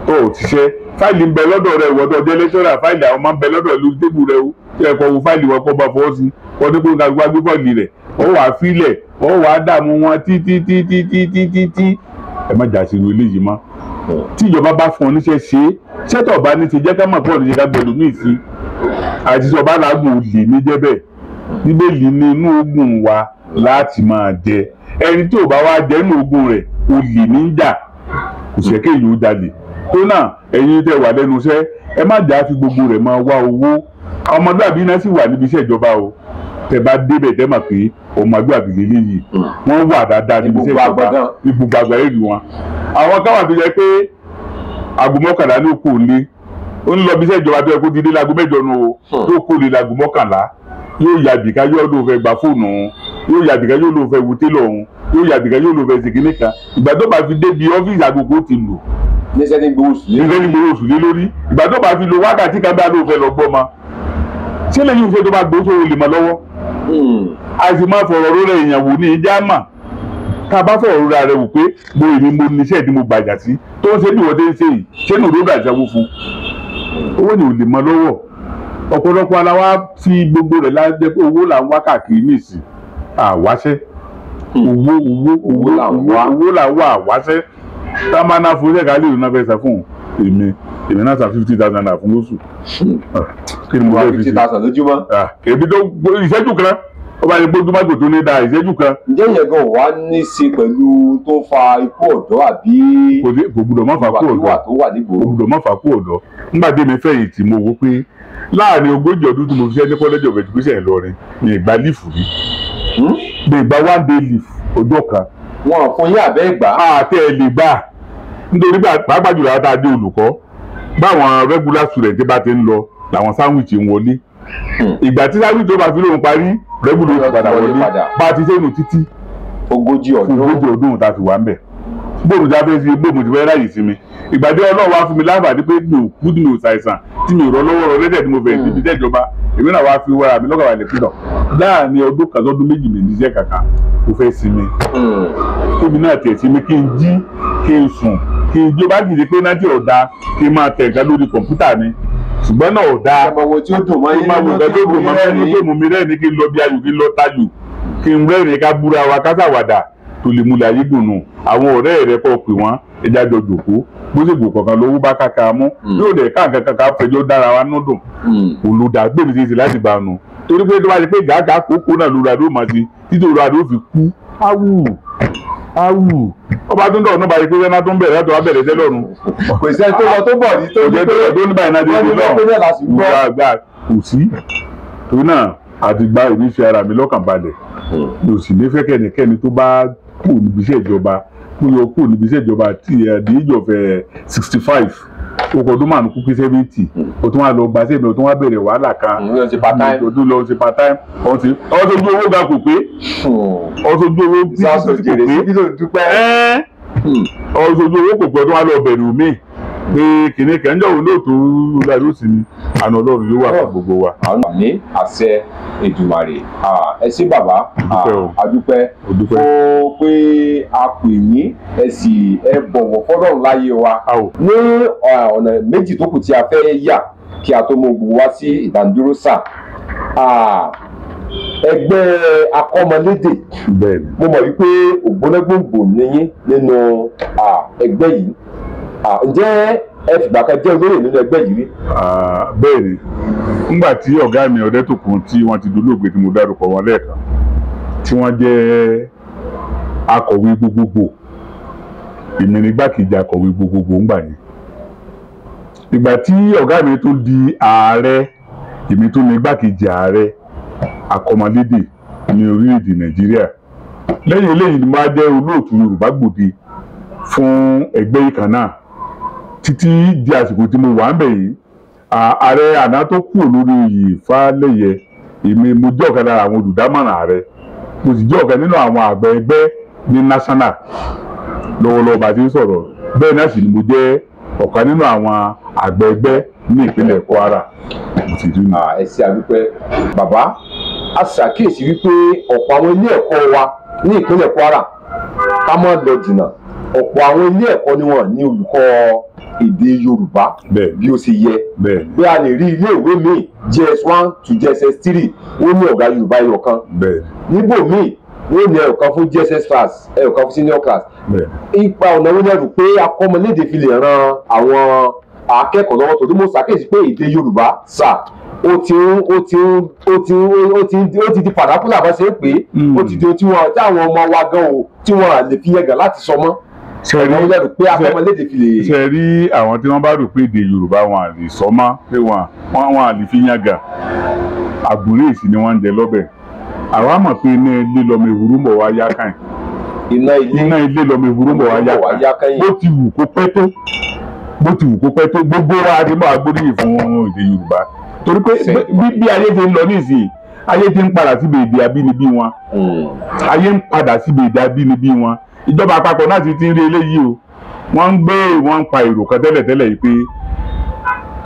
tó ò tíṣẹ́ fáìlì ń bẹ lọ́dọ̀ rẹ ìwọ tó jẹ́ lẹ́ṣọ́rà fáìlì àwọn máa ń bẹ lọ́dọ̀ lórí tébù rẹ o tí ẹ kọ́ wo fáìlì wọn kọ́ bá fọwọ́ sí wọ́n ní kó ń gbé fọ́ọ̀lì rẹ̀ ó wàá fílẹ̀ ó wàá dààmú wọn títí ẹ má jà sínú eléyìí mọ́ tí ìjọba bá fún ọ níṣẹ́ ṣe é ṣẹ́tọ̀ bá ní ti jẹ́ ká mọ̀ pọ̀ níṣẹ́ ká gbẹ̀lú míì sí àìsísọ bá làágùn olè ní jẹ́bẹ̀ bíbélì ní inú ogun wa láti máa jẹ ẹni tí ò bá wá jẹ inú ogun rẹ̀ olè ní jà kò ṣe kéèyàn ó jalè tó náà ẹ̀yin tẹ́ wà lẹ́nu iṣẹ́ ẹ má jà fi gbogbo rẹ̀ máa wá owó ọmọdúàbí náà sì wà níbi iṣẹ́ ìjọba o tẹ́ bá débẹ̀ tẹ́ mọ̀ pé ọmọdúàbí lélẹ́yìí wọ́n wà dáadáa níbi iṣẹ́ ìjọba ní gbogbo àgbáyé ìlú wọn àwọn káwọn tó jẹ pé aago mọ́kànlá ló kò lé ó ń lọ bí iṣẹ́ ìjọba tó yẹ kó ti dé láago mẹ́jọ nu o tó kò lé láago mọ́kànlá yóò yà bìkà yóò lóun fẹ́ gba fóònù òun yóò yà bìkà yóò lóun fẹ́ wo télọ̀ òun yóò yà bìkà yóò lóun fẹ́ ṣèkínní kan ìgbà tó bá fi débi ọ́fíìsì àgùkù ti lò níṣẹ́ ní gbowó oṣù lé lórí ìgbà tó bá fi lo wákàtí kan bá lóun fẹ́ lọ gbọ́ ma ṣé lẹ́yìn iṣẹ́ tó bá gbowó sówó lè mọ lọ́wọ́ àìsí máa fọ̀rọ̀ lórí èèyàn wò ní ìjà mà tá a bá fọ̀rọ̀ lórí ara rẹ̀ wò pé mo èmi mo níṣẹ́ tí mo gbàjà sí tó ń ṣe bí wọ́n ti ń ṣe yìí ṣé ní òdòdó àṣàwò fún owó ni ò lè mọ lọ́wọ́ ọ̀pọ̀lọpọ̀ ara wa fi gbogbo rẹ̀ lájẹ́ pé owó là ń wá káàkiri nìsí àwáṣẹ́ owó là ń wá àwáṣẹ́ tá a máa ná fún iṣẹ́ ìkálẹ̀ ìlú náà fẹ́ sá fún èmi náà san 50,000 naira fún lóṣù kí ni mo fẹ́ fi ṣe 50,000 lójúmọ́. èmi tó ìṣẹ́jú kan ó bá yẹ pé ojúmọ́tò tó ní da ìṣẹ́jú kan. ǹjẹ́ ìyẹn gan wà ní í ṣe pẹ̀lú tó fa ikú ọ̀dọ́ àbí. kò gbúdọ̀ má fà kú ọ̀dọ́ tó wà nígbò. kò gbúdọ̀ má fà kú ọ̀dọ́ nígbà tí mi fẹ̀yìntì mo wò pé láàrin 40 ọdún tí mo fi ṣe ní college of education Ìlọrin ní ìgbà lífù rí ní ìgbà 1 day leave ọjọ́ kan wọn fún yín àbẹ́ ìgbà. àti ẹ̀ lè gbà nítorí pàápàá jùlọ àwọn tá a dé olùkọ́ báwọn regular student bá ti ń lọ làwọn sáwìtì ń wọlé ìgbà tí sáwìtì tó bá fi lóun parí regular ti padà wọlé bá a ti sẹ́nu títí ogójì ọdún tá a fi wà ń bẹ̀ bóòmù tí a fẹ́ sí bóòmù tí fẹ́ ráyè sí mi ìgbàdé ọlọ́run wá fún mi láǹfààní pé mi ò kú tí mi ò ṣàìsàn tí mi ò rọ lọ́wọ́ rọ lẹ́dẹ̀ tí mo fẹ́ níbi iṣẹ́ ìjọba èmi náà wá fi wára mi lọ́kàn wà lè pínlọ̀ láàrin ọdún kan lọ́dún méjì mi níṣẹ́ kàkà mo fẹ́ sinmi tóbi náà tẹ̀ sí mi kí n jí kí n sùn kí n jó bá dìde pé náà tí ò da kí n máa tẹ̀ nǹkan lórí kọ̀ǹpútà mi ṣùgbọ́n náà ò da tí ó dùn mọ́ yín nínú tó dùn mọ́ yín tó mú mi rẹ́ni kí n lọ bí ayò kí n lọ tayò kí n rẹ́rìn ká búra wa ká ṣàwàdà tó lè múlẹ̀ ayé gbòònù àwọn ọ̀rẹ́ rẹ̀ kọ́ pè wọ́n ẹja jọ jòkó bó ṣe gbò kọ̀ọ̀kan lówó bá kàkà mú yóò dẹ̀ káàkiri kankan fẹjọ́ dára wa nọ́dún olùdá gbèmí ti láti bá a nù torí pé tó bá ṣe pé gàgà kókó náà lóradó máa ti títí lóradó fi kú áwù ọba tó ń dọ̀ náà bá yẹ pé wẹ́n náà tó ń bẹ̀rẹ̀ látọ̀ wá bẹ̀rẹ̀ tẹ́lẹ̀ ọ̀run. kò sẹ́ni tó lọ tó bọ̀ ní tó ní pé tó ní báyìí náà dé náà gbà kò sí torí náà àti gba ìníṣẹ́ ara mi lọ́kàn balẹ̀ mi ò sì ní fẹ́ kẹ́nikẹ́ni tó bá kù níbi iṣẹ́ ìjọba kó yọ kù níbi iṣẹ́ ìjọba tí the age of 65 okò ọdún márùn kú pé 70 o tún wá lọ gba sẹ́mi o tún wá bẹ̀rẹ̀ wàhálà kan o tún lọ ṣe part time ọ̀sẹ̀ ojú owó ga kò pé ọ̀sẹ̀ ojú owó kò pé ọ̀sẹ̀ ojú owó kò pé ọdún wá lọ bẹ̀rẹ̀ omi pé kìnìún kẹ́ńjọ́ òun ló tó lọ́dún sí ni àna ọlọ́run yóò wà fún gbogbo wa. àwọn ní àṣẹ Èdùmàrè ẹ ṣé bàbá àdúpẹ́ ó pé a pè yín ẹ sì ẹ bọ̀wọ̀ fọ́lọ́run láyé wa ní ọ̀nà méjì tó kù tí a fẹ́ yà kí a tó mú gbogbo wá sí ìdánidúró sà ẹgbẹ́ akọ́mọlédè mo mọ̀ wípé ògbónágbòǹgbò níyín nínú ẹgbẹ́ yìí ǹjẹ́ ẹ fìgbà kan jẹ́ olóyè nínú ẹgbẹ́ yìí rí. bẹ́ẹ̀ ni nígbà tí ọ̀gá mi Ọdẹ́tòkun tí wọ́n ti dolóògbé tí mo dárúkọ wọn lẹ́ẹ̀kan tí wọ́n jẹ́ akọ̀wé gbogbogbò èmi ní igbákejì akọ̀wé gbogbogbò ńgbà yẹn ìgbà tí ọ̀gá mi tó di ààrẹ èmi tó ní igbákejì ààrẹ akọ́mọlédè ní orílẹ̀-èdè Nàìjíríà lẹ́yìn eléyìí ni mo á jẹ́ olóòtú Yorùbá Gbòde fún ẹgbẹ́ yìí kan náà títí di àsìkò tí mo wà ń bẹ̀ yìí ààrẹ àná tó kúrò lórí oyè Fálẹ́yẹ èmi mo jẹ́ ọ̀kan lára àwọn olùdámọ̀ràn ààrẹ mo sì jẹ́ ọ̀kan nínú àwọn àgbà ẹgbẹ́ ní national lọ́wọ́lọ́wọ́ bá ti ń sọ̀rọ̀ bẹ́ẹ̀ náà sì ni mo jẹ́ ọ̀kan nínú àwọn àgbà ẹgbẹ́ ní ìpínlẹ̀ Kwara mo sì rí mi. ẹ ṣé àdúpẹ́ bàbá a ṣàkíyèsí wípé ọ̀pọ̀ àwọn ilé ẹ̀kọ́ wa ní ìpínlẹ̀ Kwara ká má lọ jìnnà ọ̀pọ̀ àwọn ilé ẹ̀kọ́ ni wọ́n ní olùkọ́ èdè Yorùbá bí ó ṣe yẹ bí a lè rí ilé ìwé míì JS1 to JSS3 ó ní ọ̀gá Yorùbá ẹyọ kan níbò míì ó ní ẹyọ kan fún JSS class ẹyọ kan fún senior class ipa ọ̀nà wọn lẹ́rù pé akọ́mọlédè fi lè ran àwọn akẹ́kọ̀ọ́ lọ́wọ́ torí mo ṣàkíyèsí pé èdè Yorùbá sà ó ti di pàdákùlà bá ṣe é pé ó ti di ohun tí àwọn ọmọ wa gan o tí wọn lè fi yẹgàn láti sọ mọ́ ṣe rí àwọn tí wọ́n bá rò pé èdè Yorùbá wọn à lè sọ mọ́ pé wọn à lè fi yàgà àgbòrè èsì ni wọ́n ń jẹ lọ́bẹ̀ àwa mọ̀ pé iná ilé lọ́mọ ìhurú mọ̀ wá yá káyìn iná ilé lọ́mọ ìhurú mọ̀ wá yá káyìn bó ti wù kó pẹ́ tó gbogbo wa ni máa gbóríyìn fún èdè Yorùbá torí pé bí ayé ti ń lọ nísìnyí ayé ti ń padà síbi èdè abínibí wọn ayé ń padà síbi èdè abínibí wọn ìjọba àpapọ̀ náà ti ń rí eléyìí o wọ́n ń pa èrò kan tẹ́lẹ̀tẹ́lẹ̀ yìí pé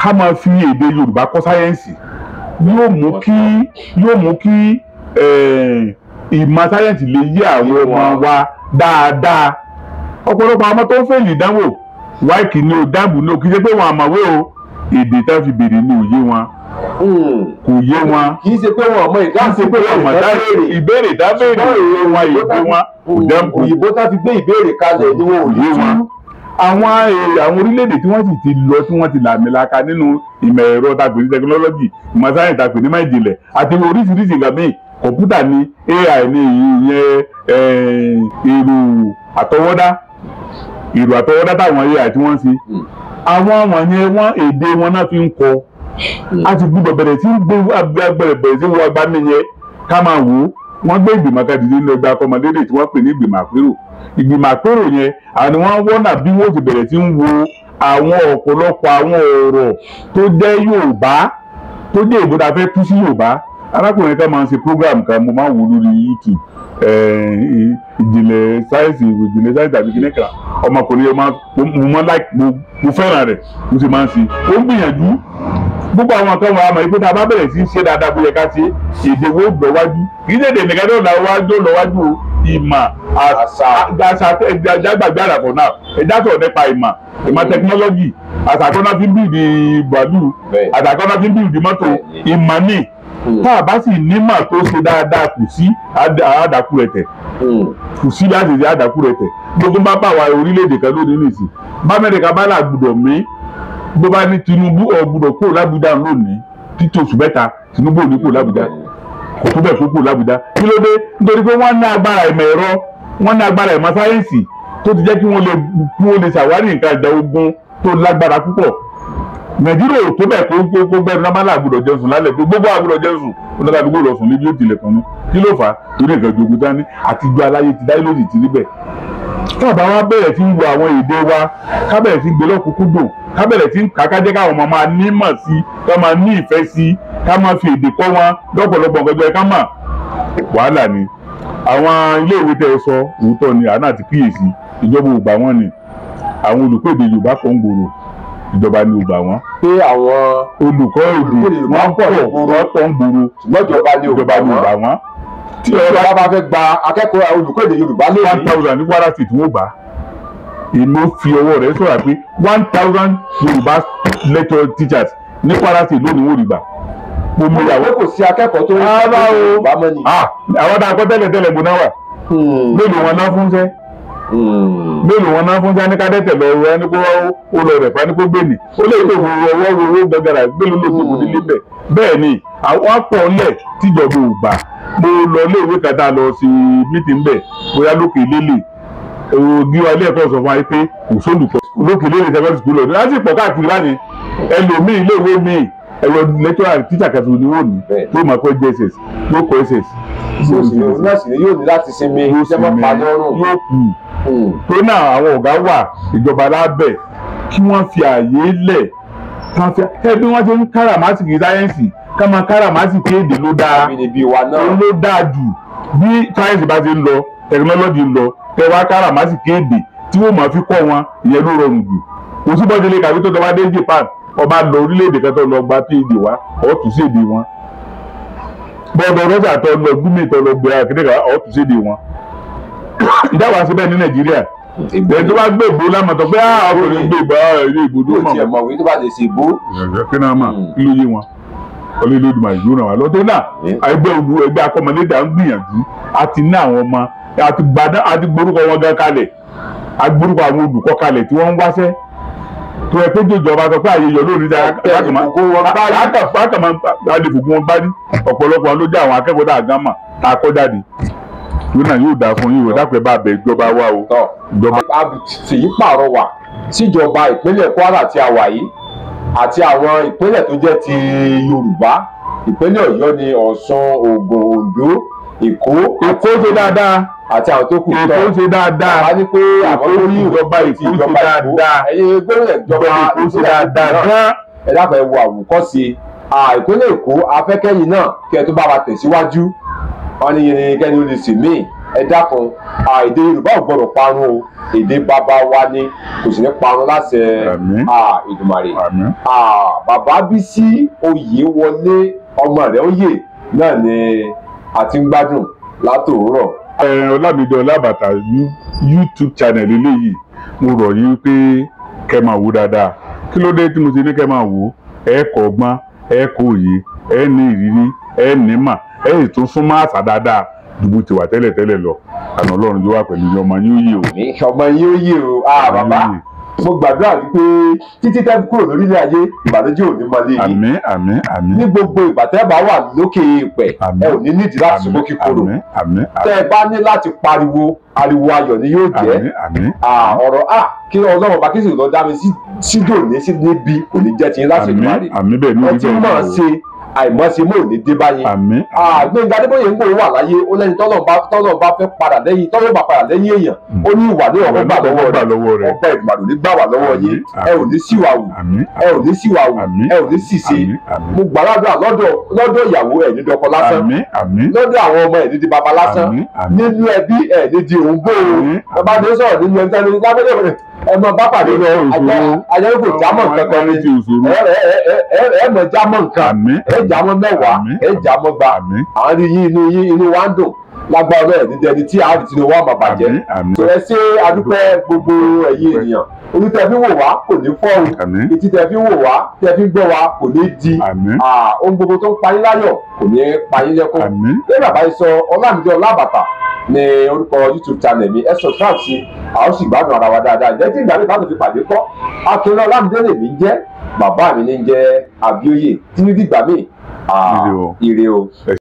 ká máa fi èdè Yorùbá kọ́ sáyẹ́ǹsì yóò mú kí ìmọ̀ sáyẹ́ǹsì lè yé àwọn ọmọ wa dáadáa ọ̀pọ̀lọpọ̀ àwọn tó ń fẹ́ẹ̀lì ìdánwò wáìkì ní o dáàbò ní o kì í ṣe pé wọn àmọ̀wé o èdè tá a fi béèrè ní òye wọn kò yé wọn kì í ṣe pé wọn ọmọ ìbéèrè dábèrè wọn èdè wọn òyìnbó tá fi gbé ìbéèrè kalẹ̀ ni wọn ò yé wọn. àwọn orílẹ̀-èdè tí wọ́n sì ti lọ tí wọ́n ti làmìlaka nínú ìmọ̀ ẹ̀rọ tàbí ní tẹkinọ́lọ́jì ìmọ̀ sáyẹ̀nsì tàbí ní máìjìnlẹ̀ àti oríṣiríṣi nǹkan míì kọ̀ǹpútà ní AI ní ìyẹn èrò àtọwọ́dá táwọn AI tí wọ́n ń ṣe àwọn wọ̀nyẹn èdè wọn náà fi ń kọ a ti gbúdọ̀ bẹ̀rẹ̀ sí bẹ̀rẹ̀ sí wọ agbá nìyẹn ká máa wò ó wọ́n gbé ìgbìmọ̀ kan dìde nínú ẹgbẹ́ akọ́mọlédè tí wọ́n pè ní ìgbìmọ̀ àpérò ìgbìmọ̀ àpérò yẹn àwọn ni wọ́n wọ́nà bí wọ́n ti bẹ̀rẹ̀ sí ń wo àwọn ọ̀pọ̀lọpọ̀ àwọn ọ̀rọ̀ tó jẹ́ Yorùbá tó jẹ́ èbó tá a fẹ́ tú sí Yorùbá. Arákùnrin kan máa ń ṣe program kan mo máa ń wò lórí YouTube ìjìnlẹ̀ sáyẹ́ǹsì tàbí kíní kan ọmọkùnrin yẹn mo fẹ́ràn rẹ̀ mo sì máa ń ṣe ó ń gbìyànjú gbogbo àwọn kan wà á mọ̀ ipé tá a bá bẹ̀rẹ̀ sí í ṣe dáadáa bó yẹ ká ṣe èdè wo lọ wájú kì í ṣe èdè nìkan tó lọ wájú ìmọ̀ àṣà àgbàgbé àràfọ̀ náà ẹja sọ̀rọ̀ nípa ìmọ̀ tẹkinọ́lọ́jì àṣàkọ́nà fi ń bìdì bàálù àṣàkọ́nà fi ń bìdì mọ́tò ìmọ̀ ní tá a bá sì nímọ̀ tó ṣe dáadáa kù sí àdàkù rẹ̀ tẹ̀ kù sí láti ṣe àdàkù rẹ̀ tẹ̀ gbogbo bá bá wa orílẹ̀-èdè kan lónìí nìsín bá Amẹ́ríkà bá là gbọ́dọ̀ mí bó bá ní Tinubu ọ̀gbọ́dọ̀ kúrò l'Ábùjá lónìí títí oṣù mẹ́ta Tinubu ò ní kúrò l'Ábùjá kò tó bẹ́ẹ̀ kó kúrò l'Ábùjá kí ló dé nítorí pé wọ́n ní agbára ìmọ̀ ẹ̀rọ wọ́n ní agbára ìmọ̀ sáyẹ́ǹsì tó ti jẹ́ kí wọ́n lè ṣàwárí nǹkan ìjà ogun tó lágbára púpọ̀. Nàìjíríà ò tó bẹ́ẹ̀ kó gbẹ́rù náà má làgbọ́dọ̀ jẹun sùn lálẹ́ gbogbo àgbọ́dọ̀ jẹun sùn oníkàdúgbò lọ sùn níbi ó tilẹ̀ kan ní kí ló fà á torí nǹkan jogun dání àti gbọ́ aláyé ti dáyé lójì ti rí bẹ́ẹ̀. káàbà wa bẹ̀rẹ̀ sí ń wo àwọn èdè wa ká bẹ̀rẹ̀ sí ń gbé lọ́kùnkúndùn ká bẹ̀rẹ̀ sí ń kàkà jẹ́ káwọn ọmọ máa nímọ̀ sí ká máa ní ìfẹ́ sí ká máa fi èdè kọ́ wọn lọ́pọ̀lọpọ̀ nǹkan jẹ́ ká mà wàhálà ni. àwọn ilé ìwé tẹ́ ẹ sọ òótọ́ ni àná àti kíyèsí ìjọba ò gbà wọ́n ni àwọn olùkọ́ èdè Yorùbá kan ń gbòòrò ìjọba ni ò gbà wọ́n. pé àwọn olùkọ́ èdè wọ́n pọ̀ ń gbòòrò ṣùgbọ́n ìjọba ni ò gbà wọ́n. tí ọba bá fẹ́ gba akẹ́kọ̀ọ́ olùkọ́ èdè Yorùbá lónìí 1000 ní Kwara State wọ́n gbà èmi fi ọwọ́ rẹ̀ sọ̀rọ̀ pé 1000 Yorùbá lecture teachers ní Kwara State lónìí wọ́n rí gbà. mo mọ ìyàwó kò sí akẹ́kọ̀ọ́ tó ń bá Yorùbá mọ́ ni. àwọn tá a kọ́ tẹ́lẹ̀ mo náà wà mélòó wọn náà fún sẹ́ mélòó wọn náà fún sẹ́ ní kádẹ́tẹ̀ lọ rẹ ní kó ó lọ rẹ̀ fún ní kó gbé ni ó lè tó owó gbẹgàrà mélòó ló tó nílé bẹ̀ bẹ́ẹ̀ ni àwọn pọ̀ ńlẹ̀ tíjọba ò gbà mo lọ iléèwé kan tá a lọ sí mítìn bẹ̀ bóyá lókè lélẹ̀ gíwá ilé ẹ̀kọ́ sọ fún wa pé kò sólùkọ́ lókè lélẹ̀ secondary school lọ́dún láti pọ̀ káàkiri báyìí ẹlòmíì iléèwé míì ẹ̀rọ lecturer tíṣà kẹfì ni wọ́n ní tó máa kọ́ JSS yóò kọ́ SS nọ́ọ̀sì ni yóò ní láti sinmi iṣẹ́ mọ́ pa lọ́rùn yóò kù tó náà àwọn ọ̀gá wà ìjọba lábẹ́ kí wọ́n fi àyè lẹ̀ bí wọ́n ṣe ń káràmásìkì sáyẹ́ǹsì ká máa káràmásìkì èdè ló dáa jù bí sáyẹ́ǹsì bá ti ń lọ tẹkinọ́lọ́jì ń lọ tẹwàá káràmásìkì èdè tí wọ́n máa fi kọ́ wọn ìyẹn ló rọrùn jù kò sí bọ́dé lè kàwé tó tọ́ wá dé Japan ọba lọ orílẹ̀-èdè kan tó lọ gba PhD wá ọ̀tún sí èdè wọn bọ́ọ̀dọ̀ rọ́ṣà tó lọ gúnmí tó lọ gbé akédèkà ọ̀tún sí èdè wọn ìdáwà síbẹ̀ ní Nàìjíríà ẹ̀ tó bá gbé ìbò lámọ̀tọ́ pé ọkùnrin gbé ìbò ilé ìbòdó mọ̀ wí tó bá lè ṣe ìbò kí náà mà kí ló yé wọn olódùmọ̀ ìlú náà wà lọ́tọ́ náà ẹgbẹ́ akọ́mọlédè à ń gbìyànjú àti ní àwọn ọmọ àti gborúkọ wọn gan kalẹ̀ agbórúkọ àwọn olùkọ́ kalẹ̀ tí wọ́n ń wáṣẹ́ tó ẹ pé jòjọba sọ pé àyè yọ lónìí dáa lákàmá àdìfògùn wọn bá rí ọ̀pọ̀lọpọ̀ ló jẹ́ àwọn akẹ́kọ̀ọ́ dà gánmà tá a kọ́ jáde yóò náà yóò dáa fún yín o dápẹ́ bá bẹ ìjọba wa o. ìjọba fèyí pàrọwà síjọba ìpínlẹ̀ Kwara tí a wà yìí àti àwọn ìpínlẹ̀ tó jẹ́ ti Yorùbá ìpínlẹ̀ Ọ̀yọ́ ni Ọ̀ṣun Ògùn Oǹdó Èkó ṣe dáadáa àti àwọn tó kù tán Èkó ṣe dáadáa wá ní pé àwọn tó ní ìjọba Èkó ṣe dáadáa ẹ̀yin gómìnà ìjọba Èkó ṣe dáadáa ẹ dákun ẹ wo àwòkọ́ṣe ìpínlẹ̀ Èkó afẹ́kẹ́yìn náà kí ẹ tó bá wa tẹ̀síwájú wọn ní kẹ́ni ó lè sì míì ẹ dákun èdè Yorùbá ò gbọdọ̀ parun o èdè bàbá wa ni kò sì ní parun láṣẹ Èdùmàrè bàbá Bísí Oyèwọlé ọmọ rẹ̀ Oyè náà ni àti ń gbádùn látòórọ̀. Ọlámídé Ọlábàtà YouTube channel eléyìí mo rọ̀ yín pé kẹ́ máa wò dáadáa kí ló dé tí mo ṣe ní kẹ́ máa wò ẹ kọ́ ọgbọ́n ẹ kọ́ òye ẹ ní ìrírí ẹ ní mà ẹ sì tún súnmọ́ àṣà dáadáa dùbò ti wà tẹ́lẹ̀ lọ àná Ọlọ́run yóò wà pẹ̀lú ọmọ yín ó yè o. ọmọ yín ó yè o bàbá mo gbàdúrà wípé títí tẹ́ kúrò lórílẹ̀ ayé ìbànújẹ́ ò ní mọ́lé yìí. àmín àmín àmín. ní gbogbo ìgbà tẹ́ bá wà lókè èèpẹ̀ ẹ ò ní nídìí láti sọ kíkorò. tẹ́ ẹ bá ní láti pariwo ariwo ayọ̀ ni yóò jẹ́. ọ̀rọ̀ kí Ọlọ́run bá kí sì lọ dá mi sídò ní níbi kò ní jẹ́ tiyín láti Èdùmàrè. àmín bẹ́ẹ̀ ni ẹ ti mọ̀ ṣe àìmọ́ṣe mò ní dé báyìí. àmín. Gbẹ̀ngà Adébóyè ń gbòòrò wà láyé ó lẹ́ni tọ́lọ̀ bá fẹ́ padà lẹ́yìn tọ́lọ̀ bá padà lẹ́yìn èèyàn ó ní ìwà ní ọ̀rọ̀ gbà lọ́wọ́ rẹ̀ ọgbà ìgbàlù ní gbà wà lọ́wọ́ yín ẹ ò ní síwà wù ẹ ò ní síwà wù ẹ ò ní ṣìṣe. Mo gbàdúrà lọ́dọ̀ ìyàwó ẹ̀ ní dọkọ lásán lọ́dọ̀ àwọn ọmọ ẹ̀ ní di baba lásán nínú ẹbí ẹ̀ ní di òun gbòòrò ẹ bá dé sọ̀rọ̀ nínú ẹbí tẹ́lẹ̀ lábẹ́lẹ̀ ẹmọ bá pàdé lọ ajẹ́ kò jámọ̀ kankan ní ẹ mọ̀ jámọ̀ nǹkan ẹ jámọ̀ mẹ́wàá ẹ jámọ̀ gbà àwọn inú wa ń dùn lágbára ọlọ́run ní dẹni tí àárín tinú wa máa bàjẹ́. ẹ ṣe adúpẹ́ gbogbo ẹ̀yin ènìyàn orí tẹ́ fi wò wá kò ní fọ́ọ̀rù etí tẹ́ fi wò wá tẹ́ fi gbọ́ wá kò ní di ohun gbogbo tó ń payín láyọ̀ kò ní payín lẹ́kọ̀ọ́. lẹ́yìn bàbá yìí sọ Ọlámídé Ọlábàtà ní orúkọ YouTube channel mi ẹ subscribe sí àwọn sì gbádùn ara wa dáadáa ìjẹ́ tí ìgbà mi bá tó fi pàdé kọ́ Akin Ọlámídé lèmi ń jẹ́ bàbá mi ní ń jẹ́ Abíóyè tí ní dìgbà míì ire o.